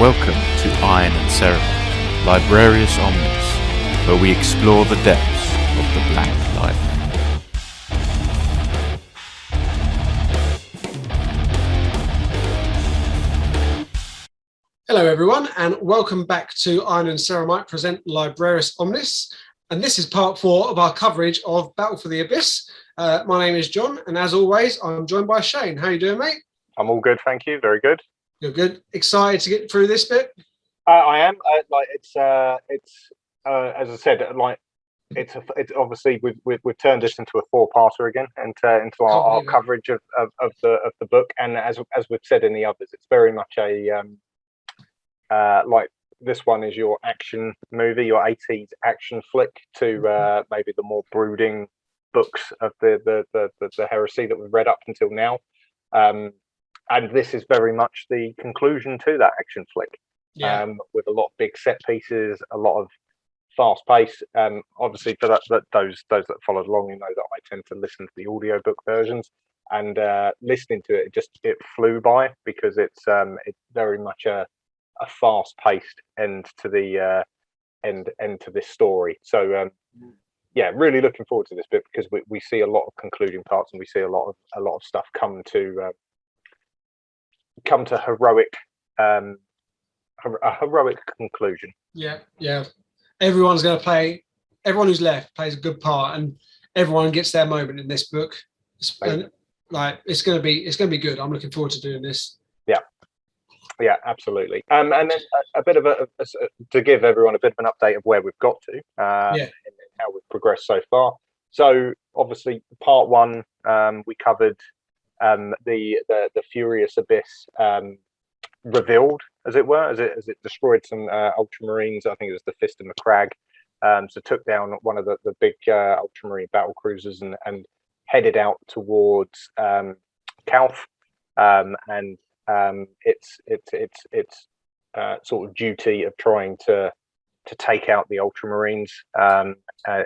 Welcome to Iron and Ceremony, Librarius Omnis, where we explore the depths of the Black Life. Hello everyone, and welcome back to Iron and Ceremony present Librarius Omnis. And this is part 4 of our coverage of Battle for the Abyss. My name is John, and as always, I'm joined by Shane. How you doing, mate? I'm all good, thank you. Very good. You're good. Excited to get through this bit? I am. It's as I said, it's obviously we've turned this into a 4-parter again, and into our coverage of the book. And as we've said in the others, it's very much a like this one is your action movie, your 80s action flick to maybe the more brooding books of the heresy that we've read up until now. And this is very much the conclusion to that action flick, with a lot of big set pieces, a lot of fast pace. Obviously, for those that followed along, you know that I tend to listen to the audiobook versions, and listening to it flew by because it's very much a fast paced end to the end to this story. So yeah, really looking forward to this bit because we see a lot of concluding parts, and we see a lot of stuff come to heroic a heroic conclusion. Yeah. Everyone who's left plays a good part, and everyone gets their moment in this book. It's gonna be good. I'm looking forward to doing this. Yeah, absolutely. And then a bit of to give everyone a bit of an update of where we've got to, and how we've progressed so far. So obviously, part 1, we covered the Furious Abyss revealed, as it were, as it destroyed some Ultramarines. I think it was the Fist of McCrag. So took down one of the big Ultramarine battle cruisers and headed out towards Calth, and its sort of duty of trying to take out the Ultramarines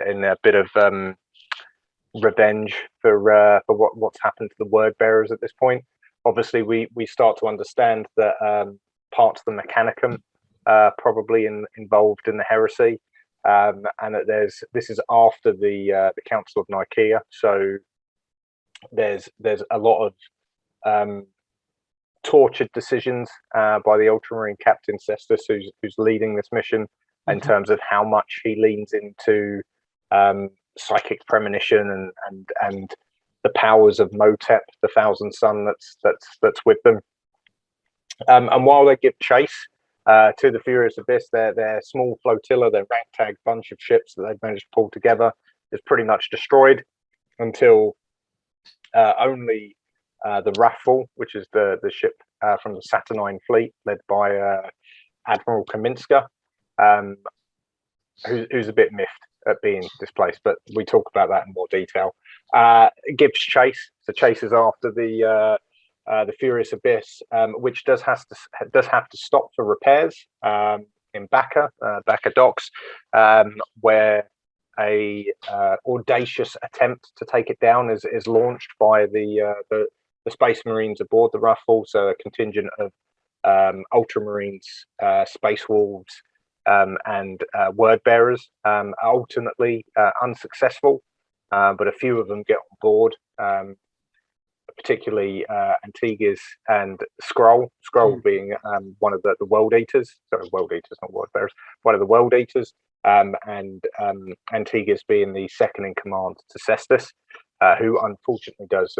in a bit of revenge for what's happened to the word bearers at this point. Obviously, we start to understand that parts of the Mechanicum probably involved in the heresy, and that this is after the Council of Nicaea. So there's a lot of tortured decisions by the Ultramarine Captain Cestus, who's leading this mission, in terms of how much he leans into psychic premonition and the powers of Motep, the Thousand Sun that's with them. And while they give chase to the Furious Abyss, their small flotilla, their ragtag bunch of ships that they've managed to pull together, is pretty much destroyed until only the Wrathful, which is the ship from the Saturnine fleet, led by Admiral Kaminska, who's a bit miffed at being displaced, but we talk about that in more detail. Gives chase, so chases after the Furious Abyss, which does have to stop for repairs in Bacca docks, where a audacious attempt to take it down is launched by the Space Marines aboard the Wrathful, so a contingent of Ultramarines, Space Wolves, and word bearers, ultimately unsuccessful, but a few of them get on board, particularly Antigues and Skrull being one of the World Eaters. Sorry, World Eaters, not word bearers. One of the World Eaters, and Antigues being the second in command to Cestus, who unfortunately does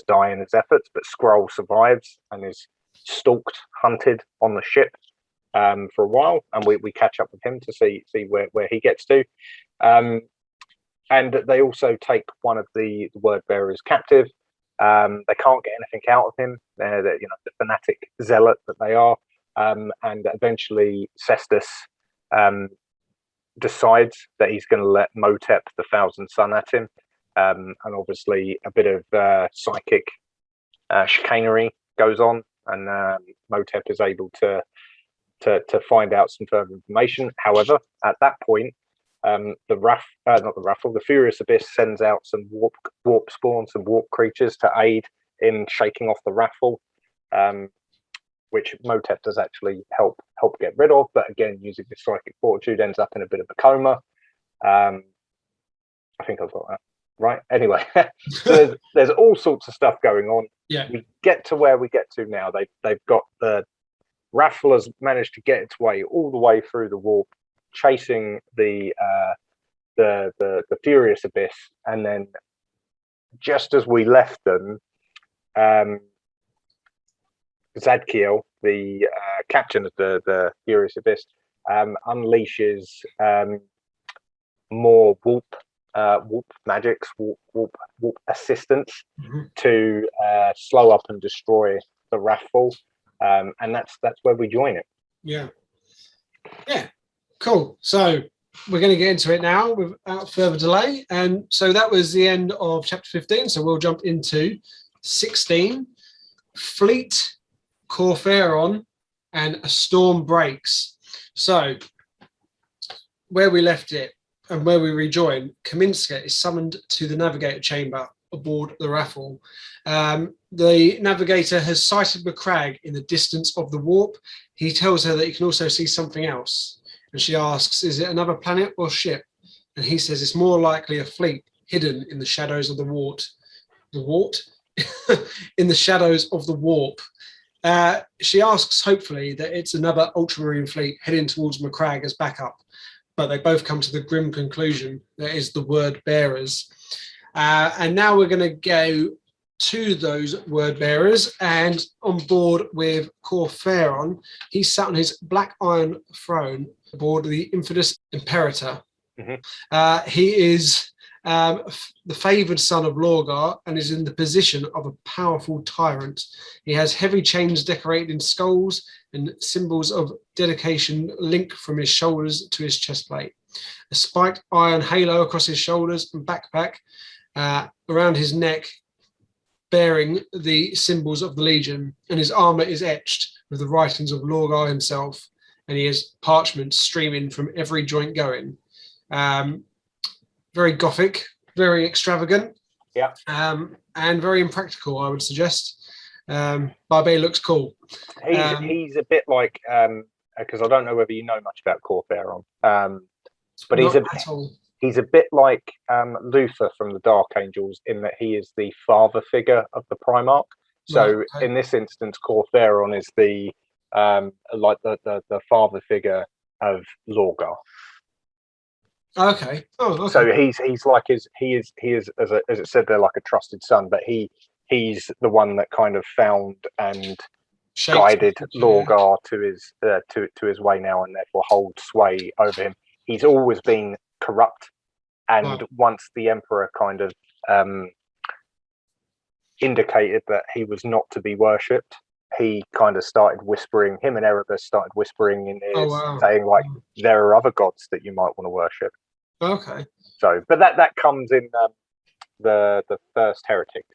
die in his efforts, but Skrull survives and is stalked, hunted on the ship for a while, and we catch up with him to see where he gets to. And they also take one of the word bearers captive. They can't get anything out of him. They're the fanatic zealot that they are. And eventually Cestus decides that he's going to let Motep, the Thousand Sun, at him. And obviously a bit of psychic chicanery goes on, and Motep is able to find out some further information. However, at that point, the Furious Abyss sends out some warp spawn, some warp creatures to aid in shaking off the Wrathful. which Motep does actually help get rid of. But again, using the psychic fortitude ends up in a bit of a coma. I think I've got that right. Anyway, so there's all sorts of stuff going on. Yeah. We get to where we get to now. They've got the Raffle has managed to get its way all the way through the warp, chasing the Furious Abyss, and then just as we left them, Zadkiel, the captain of the Furious Abyss, unleashes more warp magics, warp assistance to slow up and destroy the Wrathful, and that's where we join it. Yeah, cool. So we're going to get into it now without further delay, and so that was the end of chapter 15. So we'll jump into 16. Fleet, Corferon, and a storm breaks. So where we left it and where we rejoin, Kaminska is summoned to the navigator chamber aboard the Raffle. The navigator has sighted McCrag in the distance of the warp. He tells her that he can also see something else. And she asks, is it another planet or ship? And he says it's more likely a fleet hidden in the shadows of the wart. The wart? In the shadows of the warp. She asks, hopefully, that it's another Ultramarine fleet heading towards McCrag as backup. But they both come to the grim conclusion that is the word bearers. And now we're going to go to those word bearers, and on board with Corferon, he's sat on his black iron throne aboard the infamous Imperator. He is the favoured son of Lorgar and is in the position of a powerful tyrant. He has heavy chains decorated in skulls and symbols of dedication link from his shoulders to his chest plate. A spiked iron halo across his shoulders and backpack around his neck, bearing the symbols of the Legion, and his armour is etched with the writings of Lorgar himself, and he has parchment streaming from every joint going. Very gothic, very extravagant, and very impractical, I would suggest. Barbet looks cool. He's a bit like, because I don't know whether you know much about Corferon, but he's a bit like Luther from the Dark Angels in that he is the father figure of the Primarch. So in this instance, Corferon is the father figure of Lorgar. Okay. Oh, okay. So he's like he is as it said there, like a trusted son, but he's the one that kind of found and guided Lorgar to his way now, and therefore holds sway over him. He's always been corrupt, and once the Emperor kind of indicated that he was not to be worshipped, he kind of started whispering. Him and Erebus started whispering in ears, saying like, "There are other gods that you might want to worship." Okay. So, but that comes in the first heretic.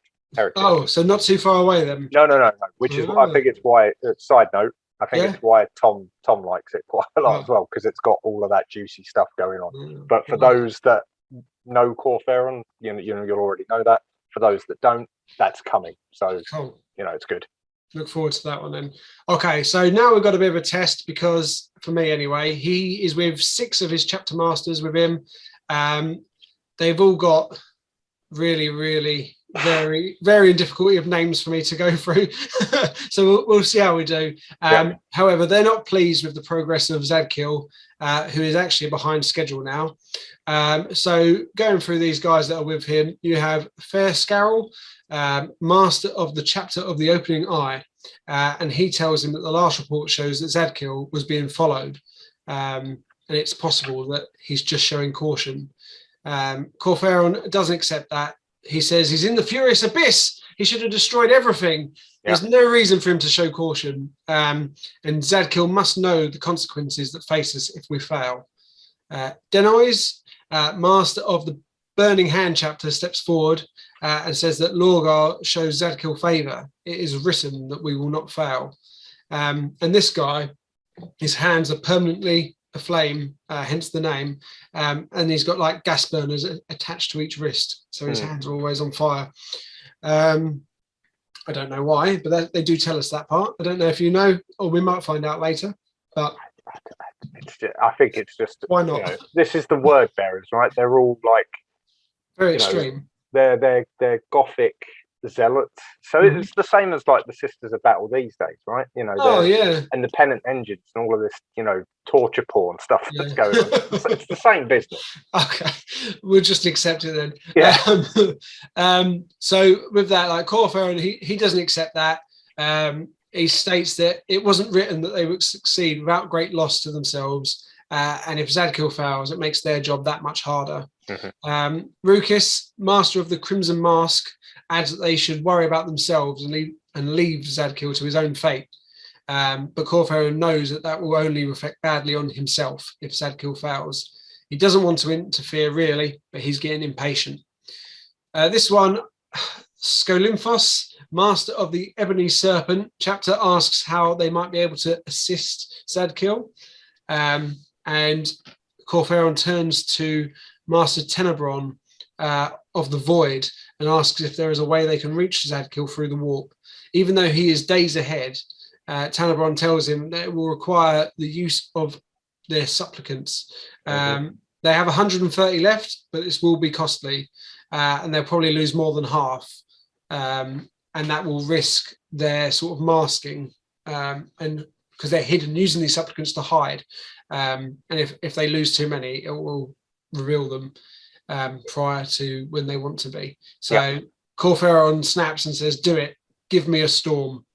Oh, so not too far away then. No. Which is, I think it's why. Side note, I think it's why Tom likes it quite a lot as well, because it's got all of that juicy stuff going on. But for those that know Corferon, you'll already know that. For those that don't, that's coming. So cool. It's good. Look forward to that one then. Okay, so now we've got a bit of a test, because for me anyway, he is with 6 of his chapter masters with him. They've all got really, really very varying difficulty of names for me to go through. So we'll see how we do. However, they're not pleased with the progress of Zadkiel, who is actually behind schedule now. So going through these guys that are with him, you have Fair Scarrow, master of the chapter of the Opening Eye, and he tells him that the last report shows that Zadkiel was being followed, and it's possible that he's just showing caution. Corferon doesn't accept that. He says he's in the Furious Abyss. He should have destroyed everything. There's no reason for him to show caution. And Zadkiel must know the consequences that face us if we fail. Denoise, master of the Burning Hand chapter, steps forward and says that Lorgar shows Zadkiel favour. It is written that we will not fail. And this guy, his hands are permanently aflame, hence the name, and he's got like gas burners attached to each wrist, so his hands are always on fire. I don't know why, but they do tell us that part. I don't know if you know, or we might find out later. But I think it's just, why not? This is the word bearers, right? They're all like Very extreme. They're gothic zealots. So it's the same as like the Sisters of Battle these days, right? And the pennant engines and all of this, torture porn stuff that's going on. It's the same business. Okay, we'll just accept it then. Yeah. So with that, like Corferon, he doesn't accept that. He states that it wasn't written that they would succeed without great loss to themselves. And if Zadkiel fails, it makes their job that much harder. Rukis, master of the Crimson Mask, adds that they should worry about themselves and leave Zadkiel to his own fate. But Corferon knows that will only reflect badly on himself if Zadkiel fails. He doesn't want to interfere really, but he's getting impatient. This one, Skolymphos, master of the Ebony Serpent, chapter asks how they might be able to assist Zadkiel. And Corferon turns to Master Tenebron of the Void and asks if there is a way they can reach Zadkiel through the warp. Even though he is days ahead, Tenebron tells him that it will require the use of their supplicants. They have 130 left, but this will be costly, and they'll probably lose more than half, and that will risk their sort of masking, and because they're hidden, using these supplicants to hide. And if they lose too many, it will reveal them prior to when they want to be. So Corferon snaps and says, "Do it. Give me a storm."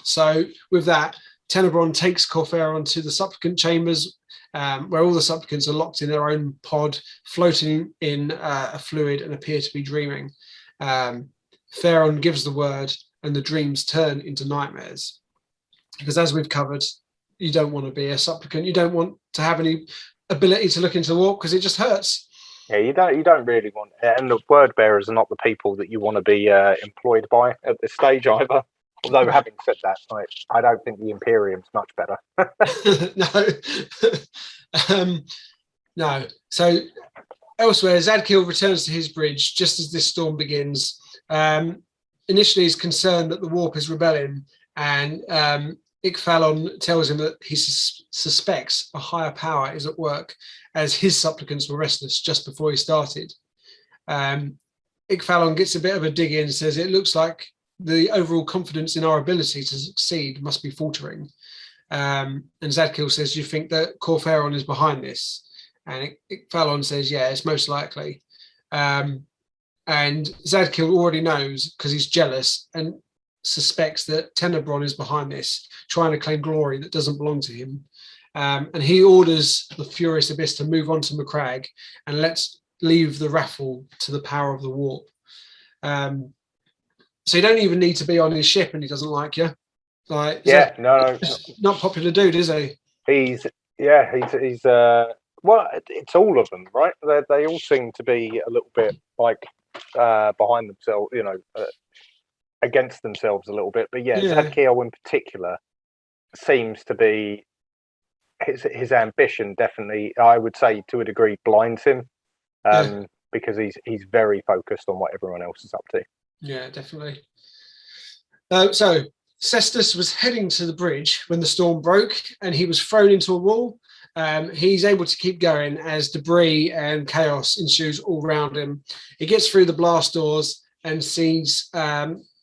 So with that, Tenebron takes Corferon to the supplicant chambers, where all the supplicants are locked in their own pod, floating in a fluid and appear to be dreaming. Theron gives the word, and the dreams turn into nightmares. Because as we've covered, you don't want to be a supplicant. You don't want to have any ability to look into the warp because it just hurts. Yeah, you don't really want it. And the word bearers are not the people that you want to be employed by at this stage either. Although having said that, I don't think the Imperium's much better. No. No. So elsewhere, Zadkiel returns to his bridge just as this storm begins. Initially, he's concerned that the warp is rebelling, and Ichthallon tells him that he suspects a higher power is at work, as his supplicants were restless just before he started. Ichthallon gets a bit of a dig in and says it looks like the overall confidence in our ability to succeed must be faltering. And Zadkiel says, "Do you think that Corferon is behind this?" And Ichthallon says, "Yeah, it's most likely." And Zadkiel already knows because he's jealous and suspects that Tenebron is behind this, trying to claim glory that doesn't belong to him. And he orders the Furious Abyss to move on to Macragge and let's leave the raffle to the power of the warp. So you don't even need to be on his ship and he doesn't like you. Like, no. Not popular dude, is he? He's well, it's all of them, right? They all seem to be a little bit like behind themselves, against themselves a little bit. But Zadkiel in particular seems to be his ambition definitely, I would say to a degree, blinds him because he's very focused on what everyone else is up to. Yeah, definitely. So Cestus was heading to the bridge when the storm broke and he was thrown into a wall. He's able to keep going as debris and chaos ensues all around him. He gets through the blast doors and sees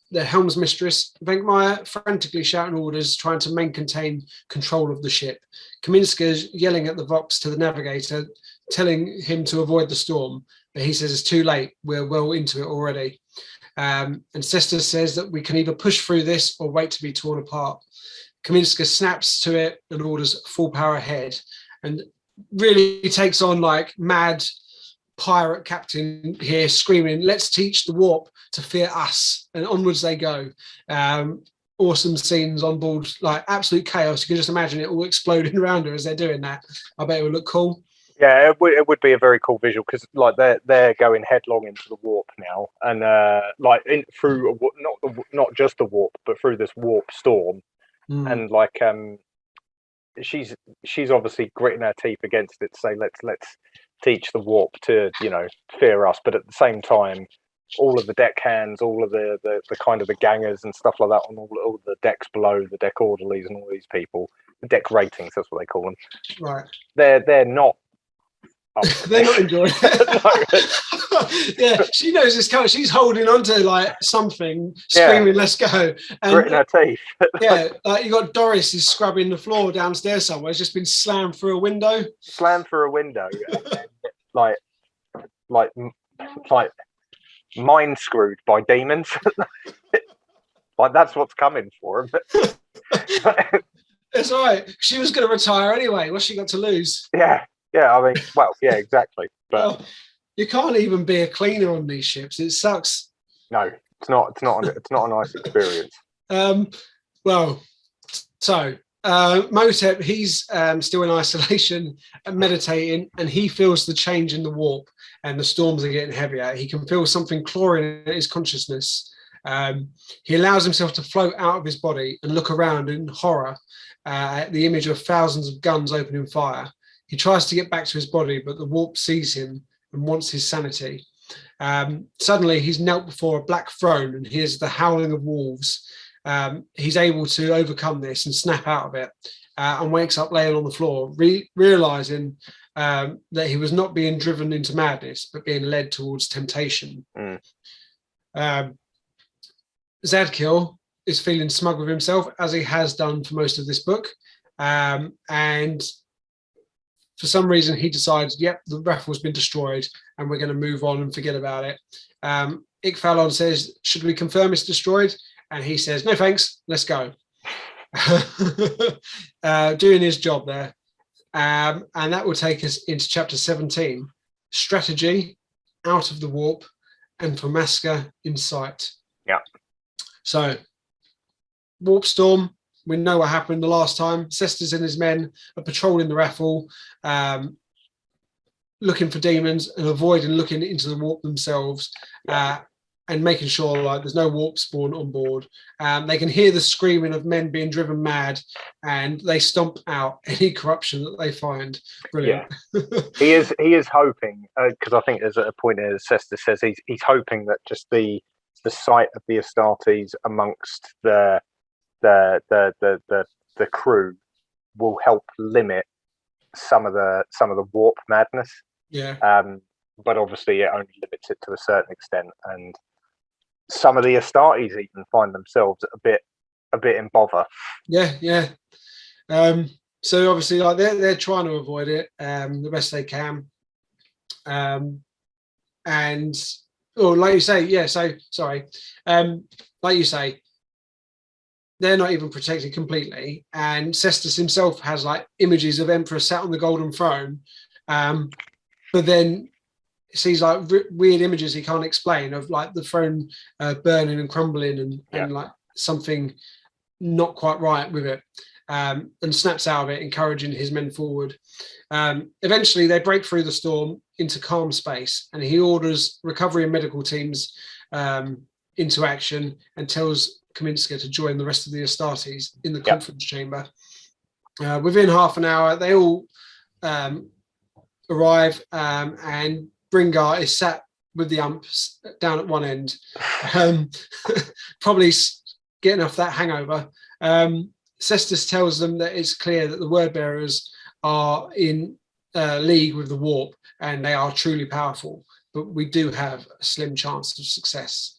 the helm's mistress, Venkmeier, frantically shouting orders, trying to contain control of the ship. Kaminska's yelling at the Vox to the navigator, telling him to avoid the storm, but he says it's too late. We're well into it already. And Cestus says that we can either push through this or wait to be torn apart. Kaminska snaps to it and orders full power ahead, and really takes on like mad pirate captain here, screaming, "Let's teach the warp to fear us," and onwards they go. Awesome scenes on board, like absolute chaos. You can just imagine it all exploding around her as they're doing that. I bet it would look cool. Yeah, it would be a very cool visual because like they're going headlong into the warp now, and through not just the warp, but through this warp storm, and like she's obviously gritting her teeth against it to say let's teach the warp to fear us, but at the same time all of the deckhands, all of the kind of the gangers and stuff like that on all the decks below, the deck orderlies and all these people, the deck ratings, that's what they call them. Right. They're not. They're not enjoying it. Yeah, she knows this coming. She's holding on to like something, screaming, "Let's go!" And gritting her teeth. yeah, like you got Doris is scrubbing the floor downstairs somewhere. It's just been slammed through a window. Slammed through a window, and then, like mind screwed by demons. Like that's what's coming for him. It's all right. She was going to retire anyway. What's she got to lose? Yeah. I mean, well, yeah, exactly. But well, you can't even be a cleaner on these ships. It sucks. No, it's not a nice experience. Well, so Motep, he's still in isolation and meditating, and he feels the change in the warp, and the storms are getting heavier. He can feel something clawing at his consciousness. He allows himself to float out of his body and look around in horror at the image of thousands of guns opening fire. He tries to get back to his body, but the warp sees him and wants his sanity. Suddenly, he's knelt before a black throne and hears the howling of wolves. He's able to overcome this and snap out of it, and wakes up laying on the floor, realizing that he was not being driven into madness, but being led towards temptation. Zadkiel is feeling smug with himself, as he has done for most of this book. And for some reason, he decides, yep, the raffle's been destroyed and we're going to move on and forget about it. Ikphalon says, should we confirm it's destroyed? And he says, no, thanks, let's go. Doing his job there. And that will take us into chapter 17, strategy, out of the warp, and Formaska in sight. Yeah. So, warp storm. We know what happened the last time. Cestus and his men are patrolling the raffle, looking for demons and avoiding looking into the warp themselves, and making sure like there's no warp spawn on board. They can hear the screaming of men being driven mad, and they stomp out any corruption that they find. Brilliant. Yeah. He is hoping, because I think there's a point there that Cestus says he's hoping that just the sight of the Astartes amongst the crew will help limit some of the warp madness. Yeah. But obviously it only limits it to a certain extent, and some of the Astartes even find themselves a bit in bother. Yeah. So obviously, like they're trying to avoid it the best they can. And like you say, like you say, they're not even protected completely. And Cestus himself has like images of Emperor sat on the golden throne, but then sees like weird images he can't explain of like the throne burning and crumbling and like something not quite right with it, and snaps out of it, encouraging his men forward. Eventually, they break through the storm into calm space, and he orders recovery and medical teams into action and tells Kaminska to join the rest of the Astartes in the conference chamber. Within half an hour, they all arrive, and Bringar is sat with the umps down at one end, probably getting off that hangover. Cestus tells them that it's clear that the word bearers are in league with the warp, and they are truly powerful, but we do have a slim chance of success.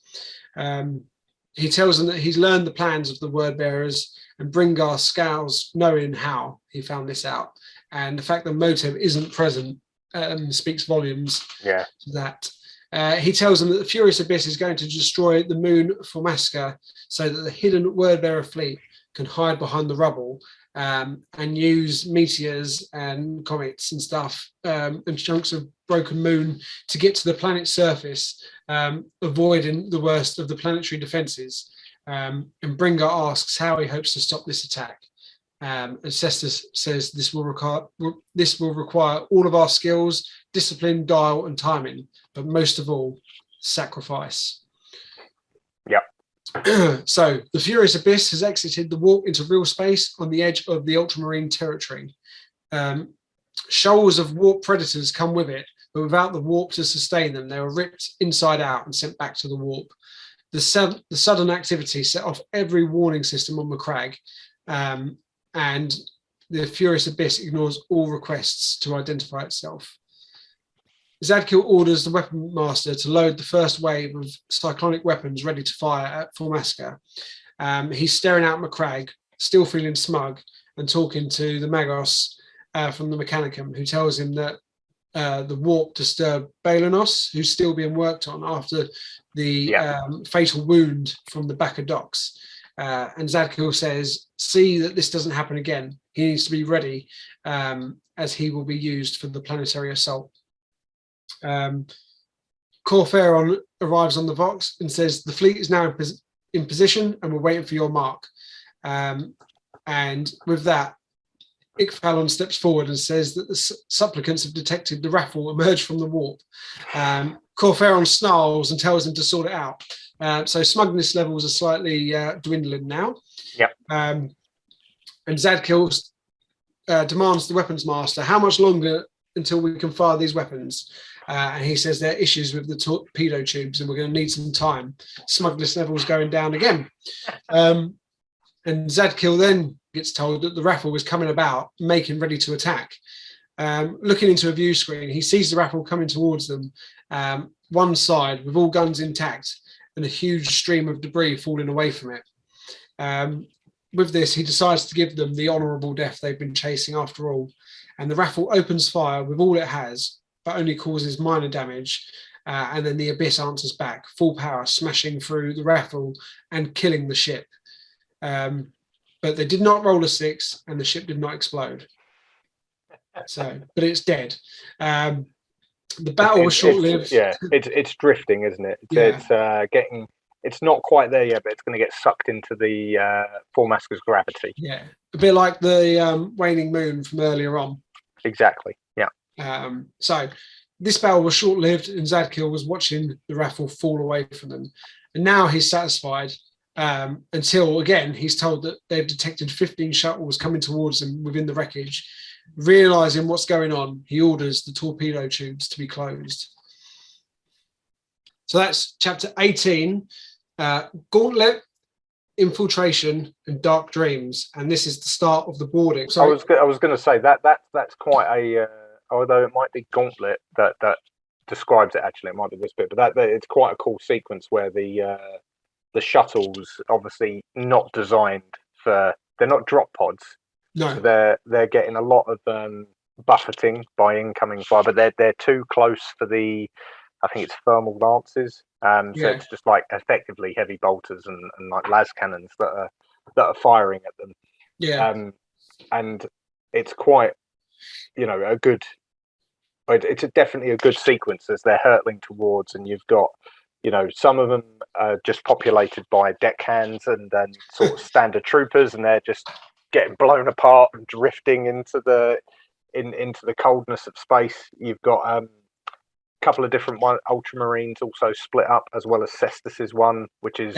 He tells them that he's learned the plans of the word bearers, and Bringar scowls, knowing how he found this out. And the fact that Motep isn't present speaks volumes to that. He tells them that the Furious Abyss is going to destroy the moon Formaska so that the hidden word bearer fleet can hide behind the rubble, and use meteors and comets and stuff, and chunks of broken moon to get to the planet's surface, avoiding the worst of the planetary defenses. And Bringar asks how he hopes to stop this attack. And Cestus says this will require all of our skills, discipline, dial, and timing, but most of all, sacrifice. So the Furious Abyss has exited the warp into real space on the edge of the Ultramarine territory. Shoals of warp predators come with it, but without the warp to sustain them, they were ripped inside out and sent back to the warp. The sudden activity set off every warning system on Macragge, and the Furious Abyss ignores all requests to identify itself. Zadkiel orders the Weapon Master to load the first wave of cyclonic weapons ready to fire at Formaska. He's staring out Macragge, still feeling smug, and talking to the Magos from the Mechanicum, who tells him that the warp disturbed Balanos, who's still being worked on after the fatal wound from the back of docks. And Zadkiel says, see that this doesn't happen again. He needs to be ready, as he will be used for the planetary assault. Corferon arrives on the Vox and says, the fleet is now in position and we're waiting for your mark. And with that, Ichthallon steps forward and says that the supplicants have detected the raffle emerge from the warp. Corferon snarls and tells them to sort it out. So smugness levels are slightly dwindling now. Yep. And Zadkiel demands the weapons master, how much longer until we can fire these weapons? And he says there are issues with the torpedo tubes and we're going to need some time. Smugness levels going down again. And Zadkiel then gets told that the raffle is coming about, making ready to attack. Looking into a view screen, he sees the raffle coming towards them, one side with all guns intact and a huge stream of debris falling away from it. With this, he decides to give them the honourable death they've been chasing after all. And the raffle opens fire with all it has, but only causes minor damage. And then the Abyss answers back, full power, smashing through the raffle and killing the ship. But they did not roll a 6 and the ship did not explode. So, but it's dead. The battle was short-lived. It's drifting, isn't it? It's not quite there yet, but it's going to get sucked into the Formaska's gravity. Yeah, a bit like the waning moon from earlier on. Exactly. Yeah. So this battle was short-lived, and Zadkiel was watching the raffle fall away from them, and now he's satisfied. Until again, he's told that they've detected 15 shuttles coming towards them within the wreckage. Realizing what's going on, he orders the torpedo tubes to be closed. So that's chapter 18, Gauntlet, Infiltration, and Dark Dreams, and this is the start of the boarding. So I was going to say that's quite a although it might be Gauntlet that describes it. Actually, it might be this bit, but that it's quite a cool sequence where the shuttles obviously not designed for, they're not drop pods. No, so they're getting a lot of buffeting by incoming fire, but they're too close for the, I think it's thermal lances. So it's just like effectively heavy bolters and like las cannons that are firing at them. Yeah. And it's quite, a good, it's definitely a good sequence as they're hurtling towards, and you've got, some of them are just populated by deckhands and then sort of standard troopers, and they're just getting blown apart and drifting into the coldness of space. You've got a couple of different Ultramarines also split up, as well as Cestus's one, which is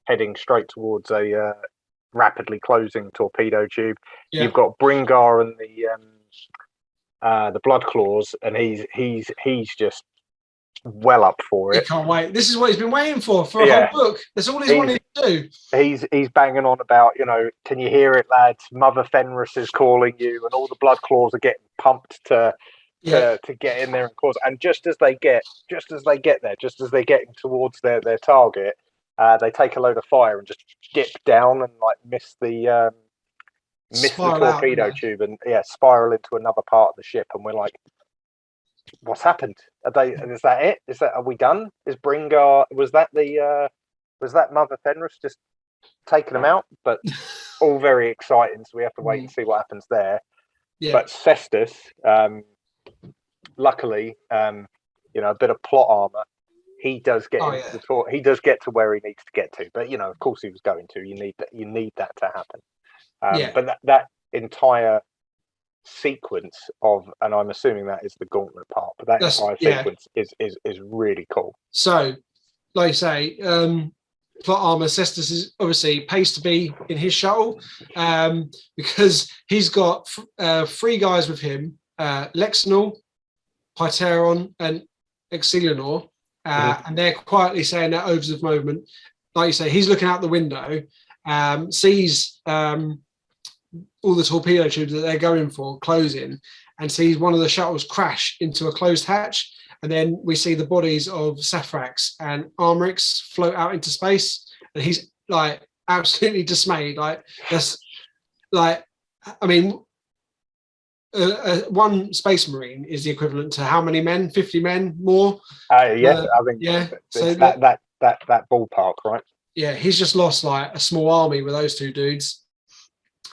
heading straight towards a rapidly closing torpedo tube. Yep. You've got Bringar and the Blood Claws, and he's just well up for it. He can't wait. This is what he's been waiting for a whole book. That's all he's wanted to do. He's banging on about, can you hear it, lads? Mother Fenris is calling you, and all the Blood Claws are getting pumped to get in there and cause. And just as they get there, just as they're getting towards their target, they take a load of fire and just dip down and like miss the torpedo tube and spiral into another part of the ship. And we're like, what's happened? Is that it? Are we done? Is Bringar, was that Mother Fenris just taking them out? But all very exciting, so we have to wait and see what happens there. But Cestus, luckily, a bit of plot armor, he does get into the tour. He does get to where he needs to get to, but of course he was going to. You need that to happen. But that entire sequence of, and I'm assuming that is the Gauntlet part, but that entire sequence is really cool. So, like you say, plot armor, Cestus is obviously pays to be in his shuttle, because he's got 3 guys with him: Lexnal, Hyteron and Excelenor, and they're quietly saying their oaths of moment. Like you say, he's looking out the window, sees all the torpedo tubes that they're going for closing, and sees one of the shuttles crash into a closed hatch. And then we see the bodies of Saphrax and Armrix float out into space, and he's like absolutely dismayed. Like that's like, I mean, one space marine is the equivalent to how many men? 50 men more. Yes, I think So that ballpark, right? Yeah, he's just lost like a small army with those two dudes.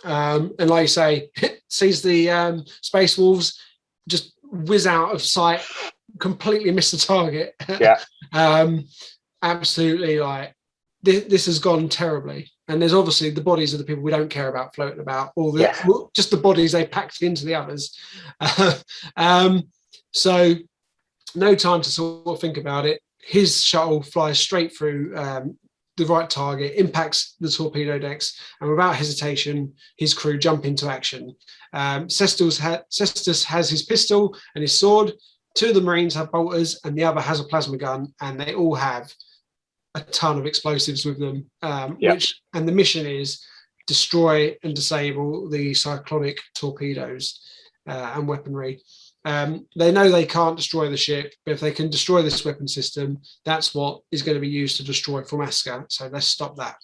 And like you say, sees the space wolves just whiz out of sight, completely miss the target. Yeah. Absolutely, like this has gone terribly. And there's obviously the bodies of the people we don't care about floating about, or just the bodies they packed into the others. So no time to sort of think about it. His shuttle flies straight through the right target, impacts the torpedo decks, and without hesitation, his crew jump into action. Cestus has his pistol and his sword. Two of the Marines have bolters, and the other has a plasma gun, and they all have a ton of explosives with them. And the mission is destroy and disable the cyclonic torpedoes and weaponry. They know they can't destroy the ship, but if they can destroy this weapon system, that's what is going to be used to destroy Formasca. So let's stop that.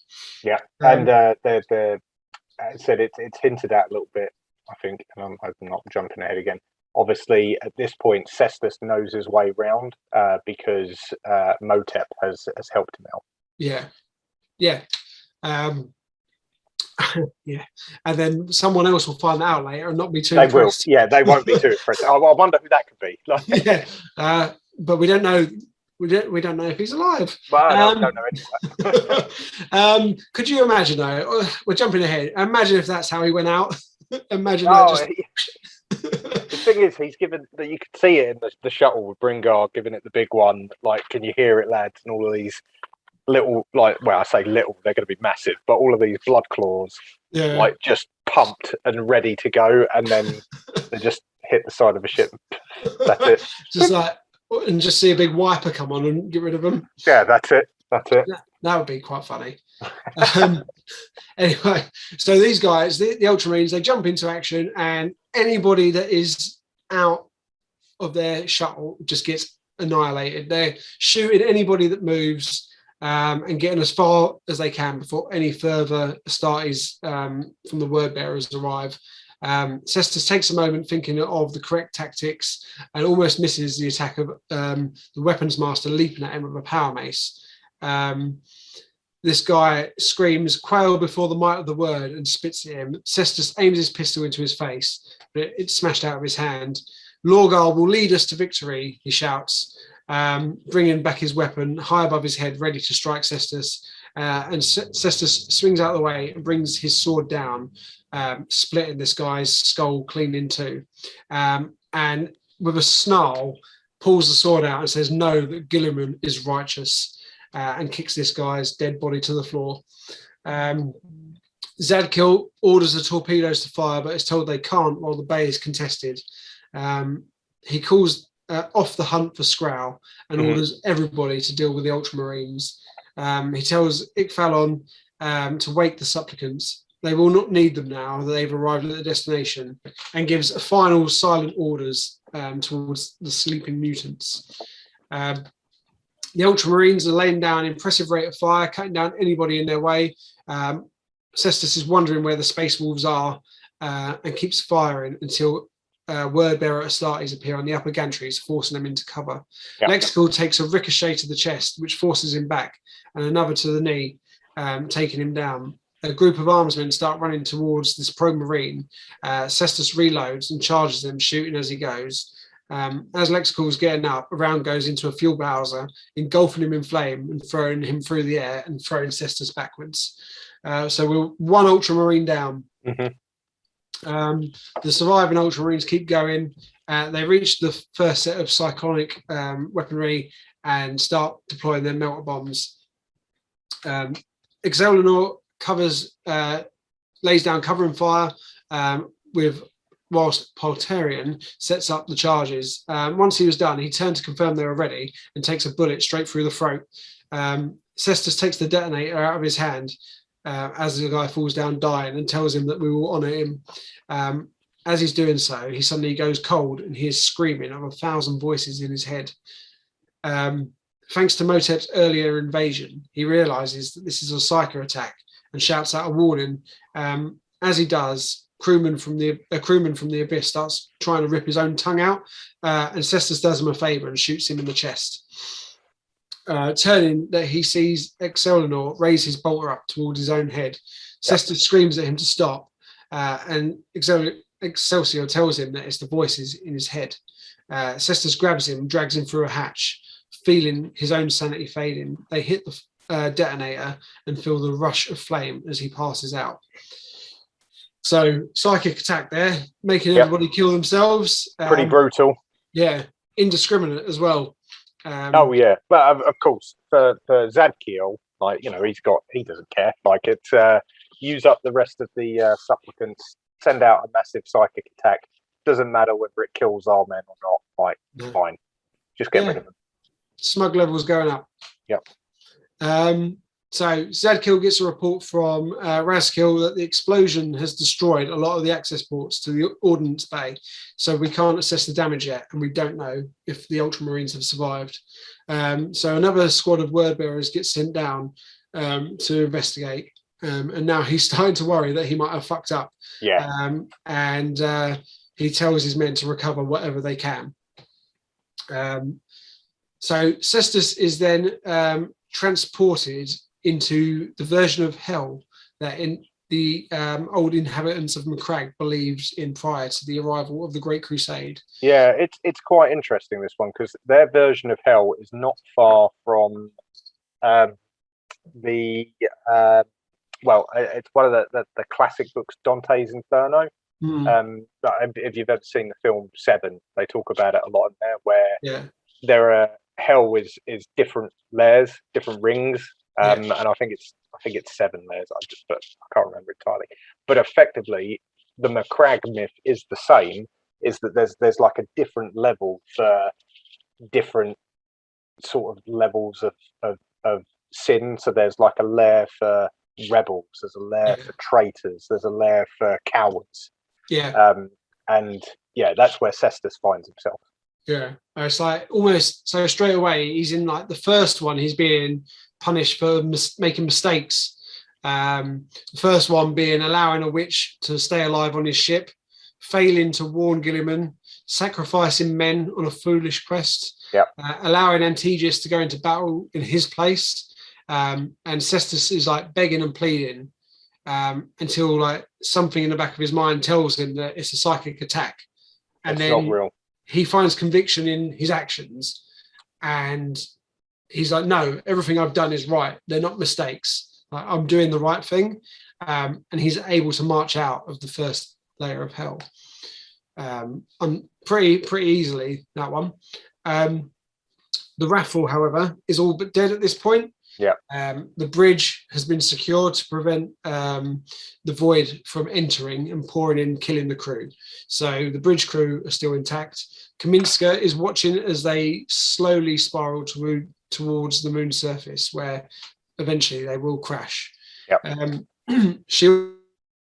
Yeah, and the said it's hinted at a little bit, I think, and I'm hoping not jumping ahead again. Obviously, at this point, Cestus knows his way round because Motep has helped him out. Yeah. Yeah, and then someone else will find that out later and not be too impressed. Will. Yeah, they won't be too impressed. I wonder who that could be. Yeah, but we don't know. We don't know if he's alive. Well, I don't know anyway. Could you imagine though? We're jumping ahead. Imagine if that's how he went out. Imagine The thing is, he's given that you could see it in the shuttle with Bringard giving it the big one. Like, can you hear it, lads? And all of these little, I say little, they're going to be massive, but all of these blood claws, like just pumped and ready to go, and then they just hit the side of a ship. That's it. Just see a big wiper come on and get rid of them. Yeah, that's it. That would be quite funny. Anyway, so these guys, the Ultramarines, they jump into action, and anybody that is out of their shuttle just gets annihilated. They're shooting anybody that moves and getting as far as they can before any further Astartes from the word bearers arrive. Cestus takes a moment thinking of the correct tactics and almost misses the attack of the weapons master leaping at him with a power mace. This guy screams, "Quail before the might of the word," and spits at him. Cestus aims his pistol into his face, but it's smashed out of his hand. "Lorgar will lead us to victory," he shouts, bringing back his weapon high above his head, ready to strike Cestus. And Cestus swings out of the way and brings his sword down, splitting this guy's skull clean in two. And with a snarl, pulls the sword out and says, "Know that Gilliman is righteous," and kicks this guy's dead body to the floor. Zadkiel orders the torpedoes to fire, but is told they can't while the bay is contested. He calls off the hunt for Skrull and orders everybody to deal with the Ultramarines. He tells Ikphalon to wake the supplicants. They will not need them now that they've arrived at the destination, and gives a final silent orders towards the sleeping mutants. The Ultramarines are laying down an impressive rate of fire, cutting down anybody in their way. Cestus is wondering where the Space Wolves are and keeps firing until word-bearer Astartes appear on the upper gantries, forcing them into cover. Yep. Lexical takes a ricochet to the chest, which forces him back, and another to the knee, taking him down. A group of armsmen start running towards this pro-marine. Cestus reloads and charges them, shooting as he goes. As Lexical's getting up, a round goes into a fuel bowser, engulfing him in flame and throwing him through the air and throwing Cestus backwards. So we're one Ultramarine down. The surviving Ultramarines keep going. They reach the first set of cyclonic weaponry and start deploying their melter bombs. Excelenor lays down cover and fire with whilst Poltarian sets up the charges. Once he was done, he turned to confirm they were ready and takes a bullet straight through the throat. Cestus takes the detonator out of his hand as the guy falls down dying and tells him that we will honour him. As he's doing so, he suddenly goes cold and he is screaming of 1,000 voices in his head. Thanks to Motep's earlier invasion, he realises that this is a psycho attack and shouts out a warning. As he does, a crewman from the Abyss starts trying to rip his own tongue out, and Cestus does him a favour and shoots him in the chest. Turning, that he sees Excelsior raise his bolter up towards his own head. Cestus screams at him to stop, and Excelsior tells him that it's the voices in his head. Cestus grabs him and drags him through a hatch. Feeling his own sanity fading, they hit the detonator and feel the rush of flame as he passes out. So, psychic attack there, making everybody kill themselves. Pretty brutal. Yeah, indiscriminate as well. Oh yeah, but of course for Zadkiel, like, you know, he doesn't care. Like, it's use up the rest of the supplicants, send out a massive psychic attack. Doesn't matter whether it kills our men or not. Like, fine, just get rid of them. Smug levels going up. Yep. So Zadkiel gets a report from Raskill that the explosion has destroyed a lot of the access ports to the Ordnance Bay. So we can't assess the damage yet, and we don't know if the Ultramarines have survived. So another squad of word bearers gets sent down to investigate. And now he's starting to worry that he might have fucked up. Yeah. And he tells his men to recover whatever they can. So Cestus is then transported into the version of hell that the old inhabitants of Macragge believed in prior to the arrival of the Great Crusade. Yeah, it's quite interesting, this one, because their version of hell is not far from it's one of the classic books, Dante's Inferno. If you've ever seen the film Seven, they talk about it a lot in there, where there are hell is different layers, different rings, and I think it's 7 layers. I can't remember entirely. But effectively, the Macragge myth is the same. Is that there's like a different level for different sort of levels of sin. So there's like a layer for rebels, there's a layer for traitors, there's a layer for cowards. And that's where Cestus finds himself. It's like almost, so straight away he's in, like, the first one, he's being punished for making mistakes. The first one being allowing a witch to stay alive on his ship, failing to warn Gilliman, sacrificing men on a foolish quest, allowing Antigus to go into battle in his place. And Cestus is like begging and pleading until, like, something in the back of his mind tells him that it's a psychic attack. And it's then not real. He finds conviction in his actions, and he's like, no, everything I've done is right. They're not mistakes. Like, I'm doing the right thing. And he's able to march out of the first layer of hell. Pretty easily, that one. The raffle, however, is all but dead at this point. The bridge has been secured to prevent the void from entering and pouring in, killing the crew. So the bridge crew are still intact. Kaminska is watching as they slowly spiral towards the moon's surface, where eventually they will crash. She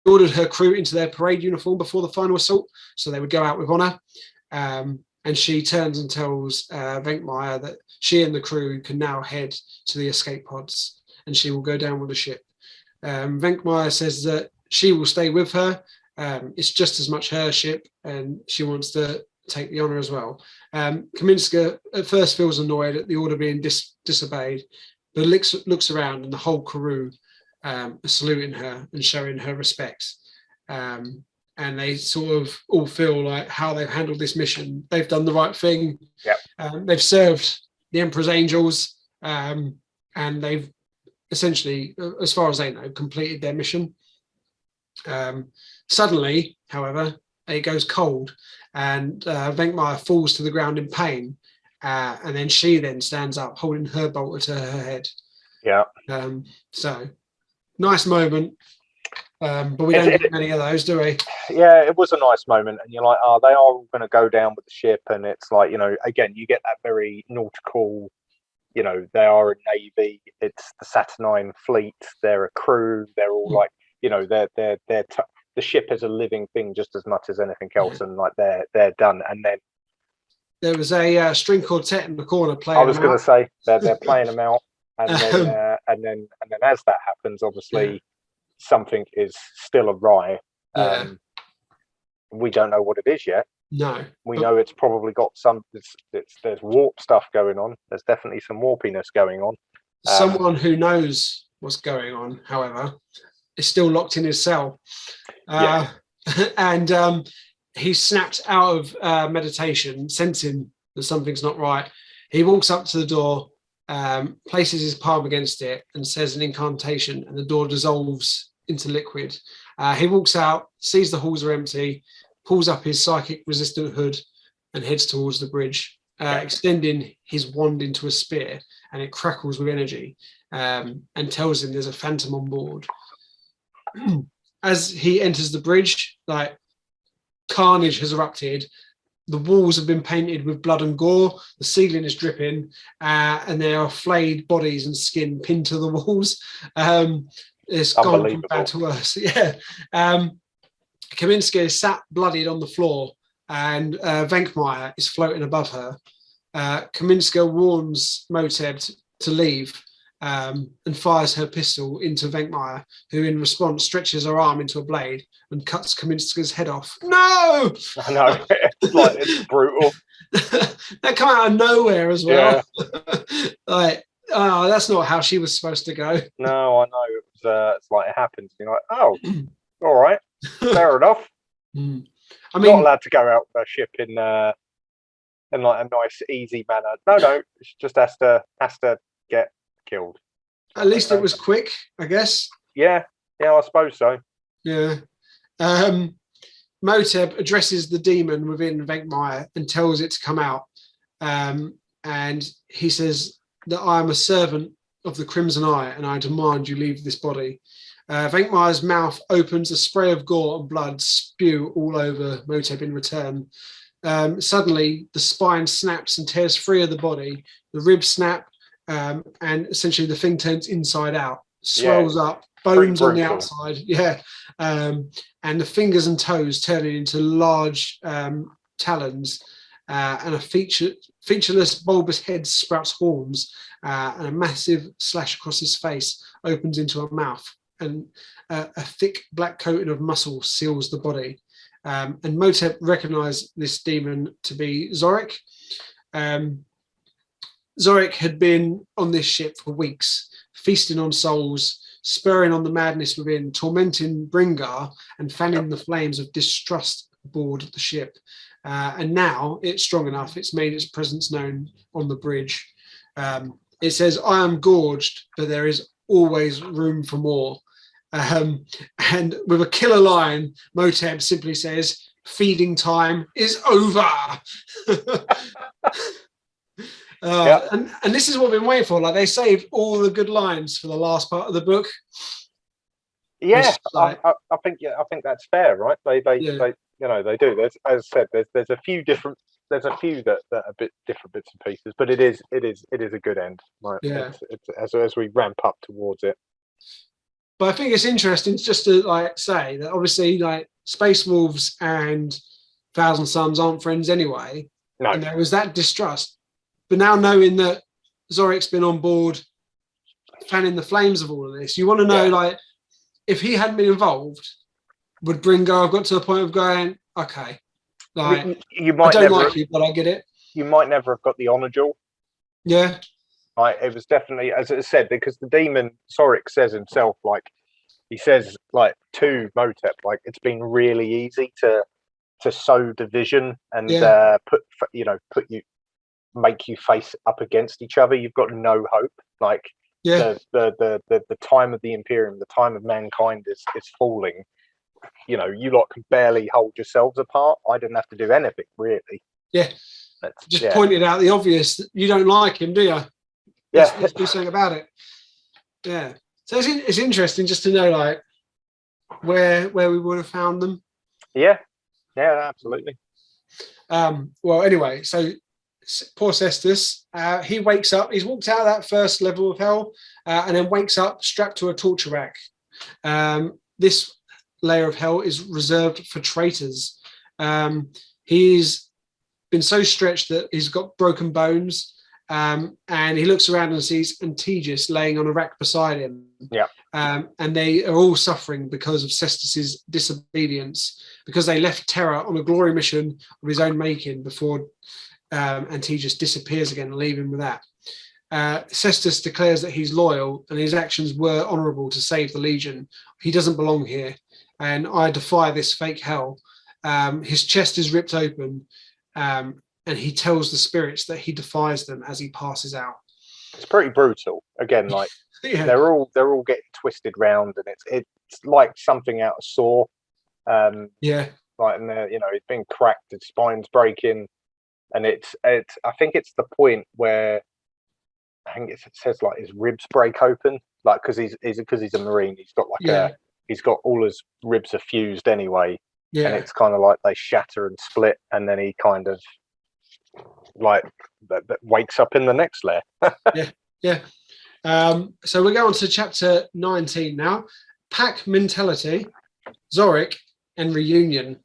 ordered her crew into their parade uniform before the final assault, so they would go out with honour. And she turns and tells Venkmeyer that she and the crew can now head to the escape pods, and she will go down with the ship. Venkmeyer says that she will stay with her. It's just as much her ship, and she wants to take the honour as well. Kaminska at first feels annoyed at the order being disobeyed, but looks around, and the whole crew are saluting her and showing her respect. And they sort of all feel like how they've handled this mission. They've done the right thing. They've served the Emperor's angels, and they've essentially, as far as they know, completed their mission. Suddenly, however, it goes cold, and Venkmeyer falls to the ground in pain, and then she then stands up, holding her bolter to her head. So, nice moment. But we don't get many of those, do we? Yeah, it was a nice moment, and you're like, oh, they are all going to go down with the ship, and it's like, again, you get that very nautical. They are a navy. It's the Saturnine fleet. They're a crew. They're all like, the ship is a living thing just as much as anything else, and like they're done. And then there was a string quartet in the corner playing. I was going to say they're playing them out, and then as that happens, obviously something is still awry. We don't know what it is yet. No, we know it's probably got there's warp stuff going on. There's definitely some warpiness going on. Someone who knows what's going on, however, is still locked in his cell. And he snaps out of meditation, sensing that something's not right. He walks up to the door, places his palm against it, and says an incantation, and the door dissolves into liquid. He walks out, sees the halls are empty, pulls up his psychic resistant hood, and heads towards the bridge, extending his wand into a spear, and it crackles with energy, and tells him there's a phantom on board. As he enters the bridge, like, carnage has erupted. The walls have been painted with blood and gore. The ceiling is dripping, and there are flayed bodies and skin pinned to the walls. It's gone from bad to worse. Kaminska is sat bloodied on the floor, and Venkmeyer is floating above her. Kaminska warns Moteb to leave, and fires her pistol into Venkmeyer, who in response stretches her arm into a blade and cuts Kaminska's head off. No! I know, it's brutal. That came out of nowhere as well. That's not how she was supposed to go. No, I know. It's like it happens. You're like, oh, all right, fair enough. I mean, not allowed to go out with a ship in like a nice, easy manner. No, she just has to get killed. At least it was quick, I guess. Yeah, I suppose so. Yeah. Moteb addresses the demon within Venkmeyer and tells it to come out. And he says that I am a servant of the Crimson Eye, and I demand you leave this body. Venkmeyer's mouth opens, a spray of gore and blood spew all over Moteb in return. Suddenly, the spine snaps and tears free of the body. The ribs snap, and essentially the thing turns inside out, swells up, bones on the outside. And the fingers and toes turning into large talons, and a featureless bulbous head sprouts horns, and a massive slash across his face opens into a mouth, and a thick black coating of muscle seals the body. And Motep recognized this demon to be Zorik. Zorik had been on this ship for weeks, feasting on souls, spurring on the madness within, tormenting Bringar, and fanning the flames of distrust aboard the ship. And now it's strong enough, it's made its presence known on the bridge. It says, I am gorged, but there is always room for more. And with a killer line, Moteb simply says, feeding time is over. And this is what we've been waiting for. Like, they saved all the good lines for the last part of the book. Yeah, I think that's fair, right? They do. There's, as I said, there's a few that are a bit different bits and pieces, but it is a good end. Right? Yeah. It's, as we ramp up towards it. But I think it's interesting just to say that obviously Space Wolves and Thousand Suns aren't friends anyway. No. And there was that distrust. But now knowing that Zorik's been on board, fanning the flames of all of this, you want to know, if he hadn't been involved, would Bringar have got to the point of going, okay, you might I don't like you, but I get it. You might never have got the honor jewel. Yeah. It was definitely, as it said, because the demon, Zorik says himself, he says, to Motep, it's been really easy to sow division and make you face up against each other. You've got no hope. The time of the Imperium, the time of mankind is falling. You lot can barely hold yourselves apart. I didn't have to do anything really. Yeah. Pointed out the obvious. You don't like him, do you? Let's do something about it. Yeah. So it's interesting just to know, where we would have found them? Yeah, absolutely. Well, anyway, so poor Cestus, he wakes up. He's walked out of that first level of hell, and then wakes up strapped to a torture rack. This layer of hell is reserved for traitors. He's been so stretched that he's got broken bones, and he looks around and sees Antigus laying on a rack beside him. Yeah. And they are all suffering because of Cestus's disobedience, because they left Terra on a glory mission of his own making before Antigus disappears again, leaving with that. Cestus declares that he's loyal and his actions were honourable to save the Legion. He doesn't belong here, and I defy this fake hell. His chest is ripped open, and he tells the spirits that he defies them as he passes out. It's pretty brutal. Again, like Yeah. they're all getting twisted round, and it's like something out of Saw. Yeah. Like, and it's been cracked, its spine's breaking, and it's I think it's the point where it says like his ribs break open, like because he's a Marine, he's got like he's got all his ribs are fused anyway, and it's kind of like they shatter and split, and then he kind of like wakes up in the next layer. So we go on to chapter 19 now. Pack mentality, Zorik, and reunion.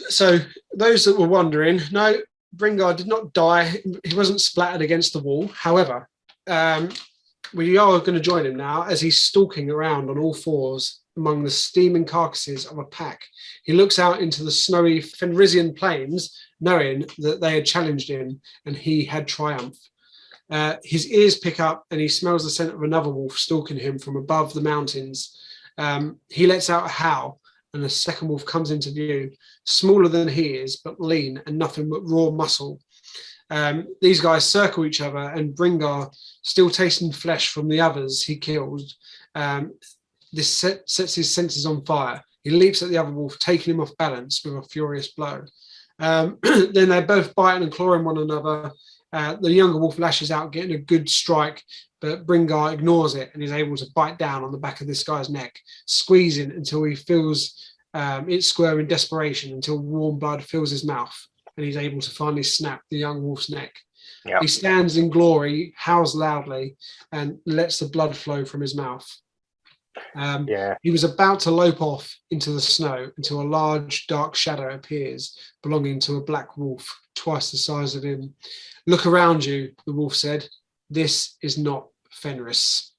So those that were wondering, no, Bringar did not die. He wasn't splattered against the wall. However, we are going to join him now as he's stalking around on all fours among the steaming carcasses of a pack. He looks out into the snowy Fenrisian plains, knowing that they had challenged him and he had triumphed. His ears pick up and he smells the scent of another wolf stalking him from above the mountains. He lets out a howl and a second wolf comes into view, smaller than he is, but lean and nothing but raw muscle. These guys circle each other, and Bringar, still tasting flesh from the others he killed, this sets his senses on fire. He leaps at the other wolf, taking him off balance with a furious blow. Then they both bite and claw one another. The younger wolf lashes out, getting a good strike, but Bringar ignores it and is able to bite down on the back of this guy's neck, squeezing until he feels it squirm in desperation, until warm blood fills his mouth and he's able to finally snap the young wolf's neck. He stands in glory, howls loudly, and lets the blood flow from his mouth. He was about to lope off into the snow until a large dark shadow appears, belonging to a black wolf twice the size of him. "Look around you," the wolf said. "This is not Fenris."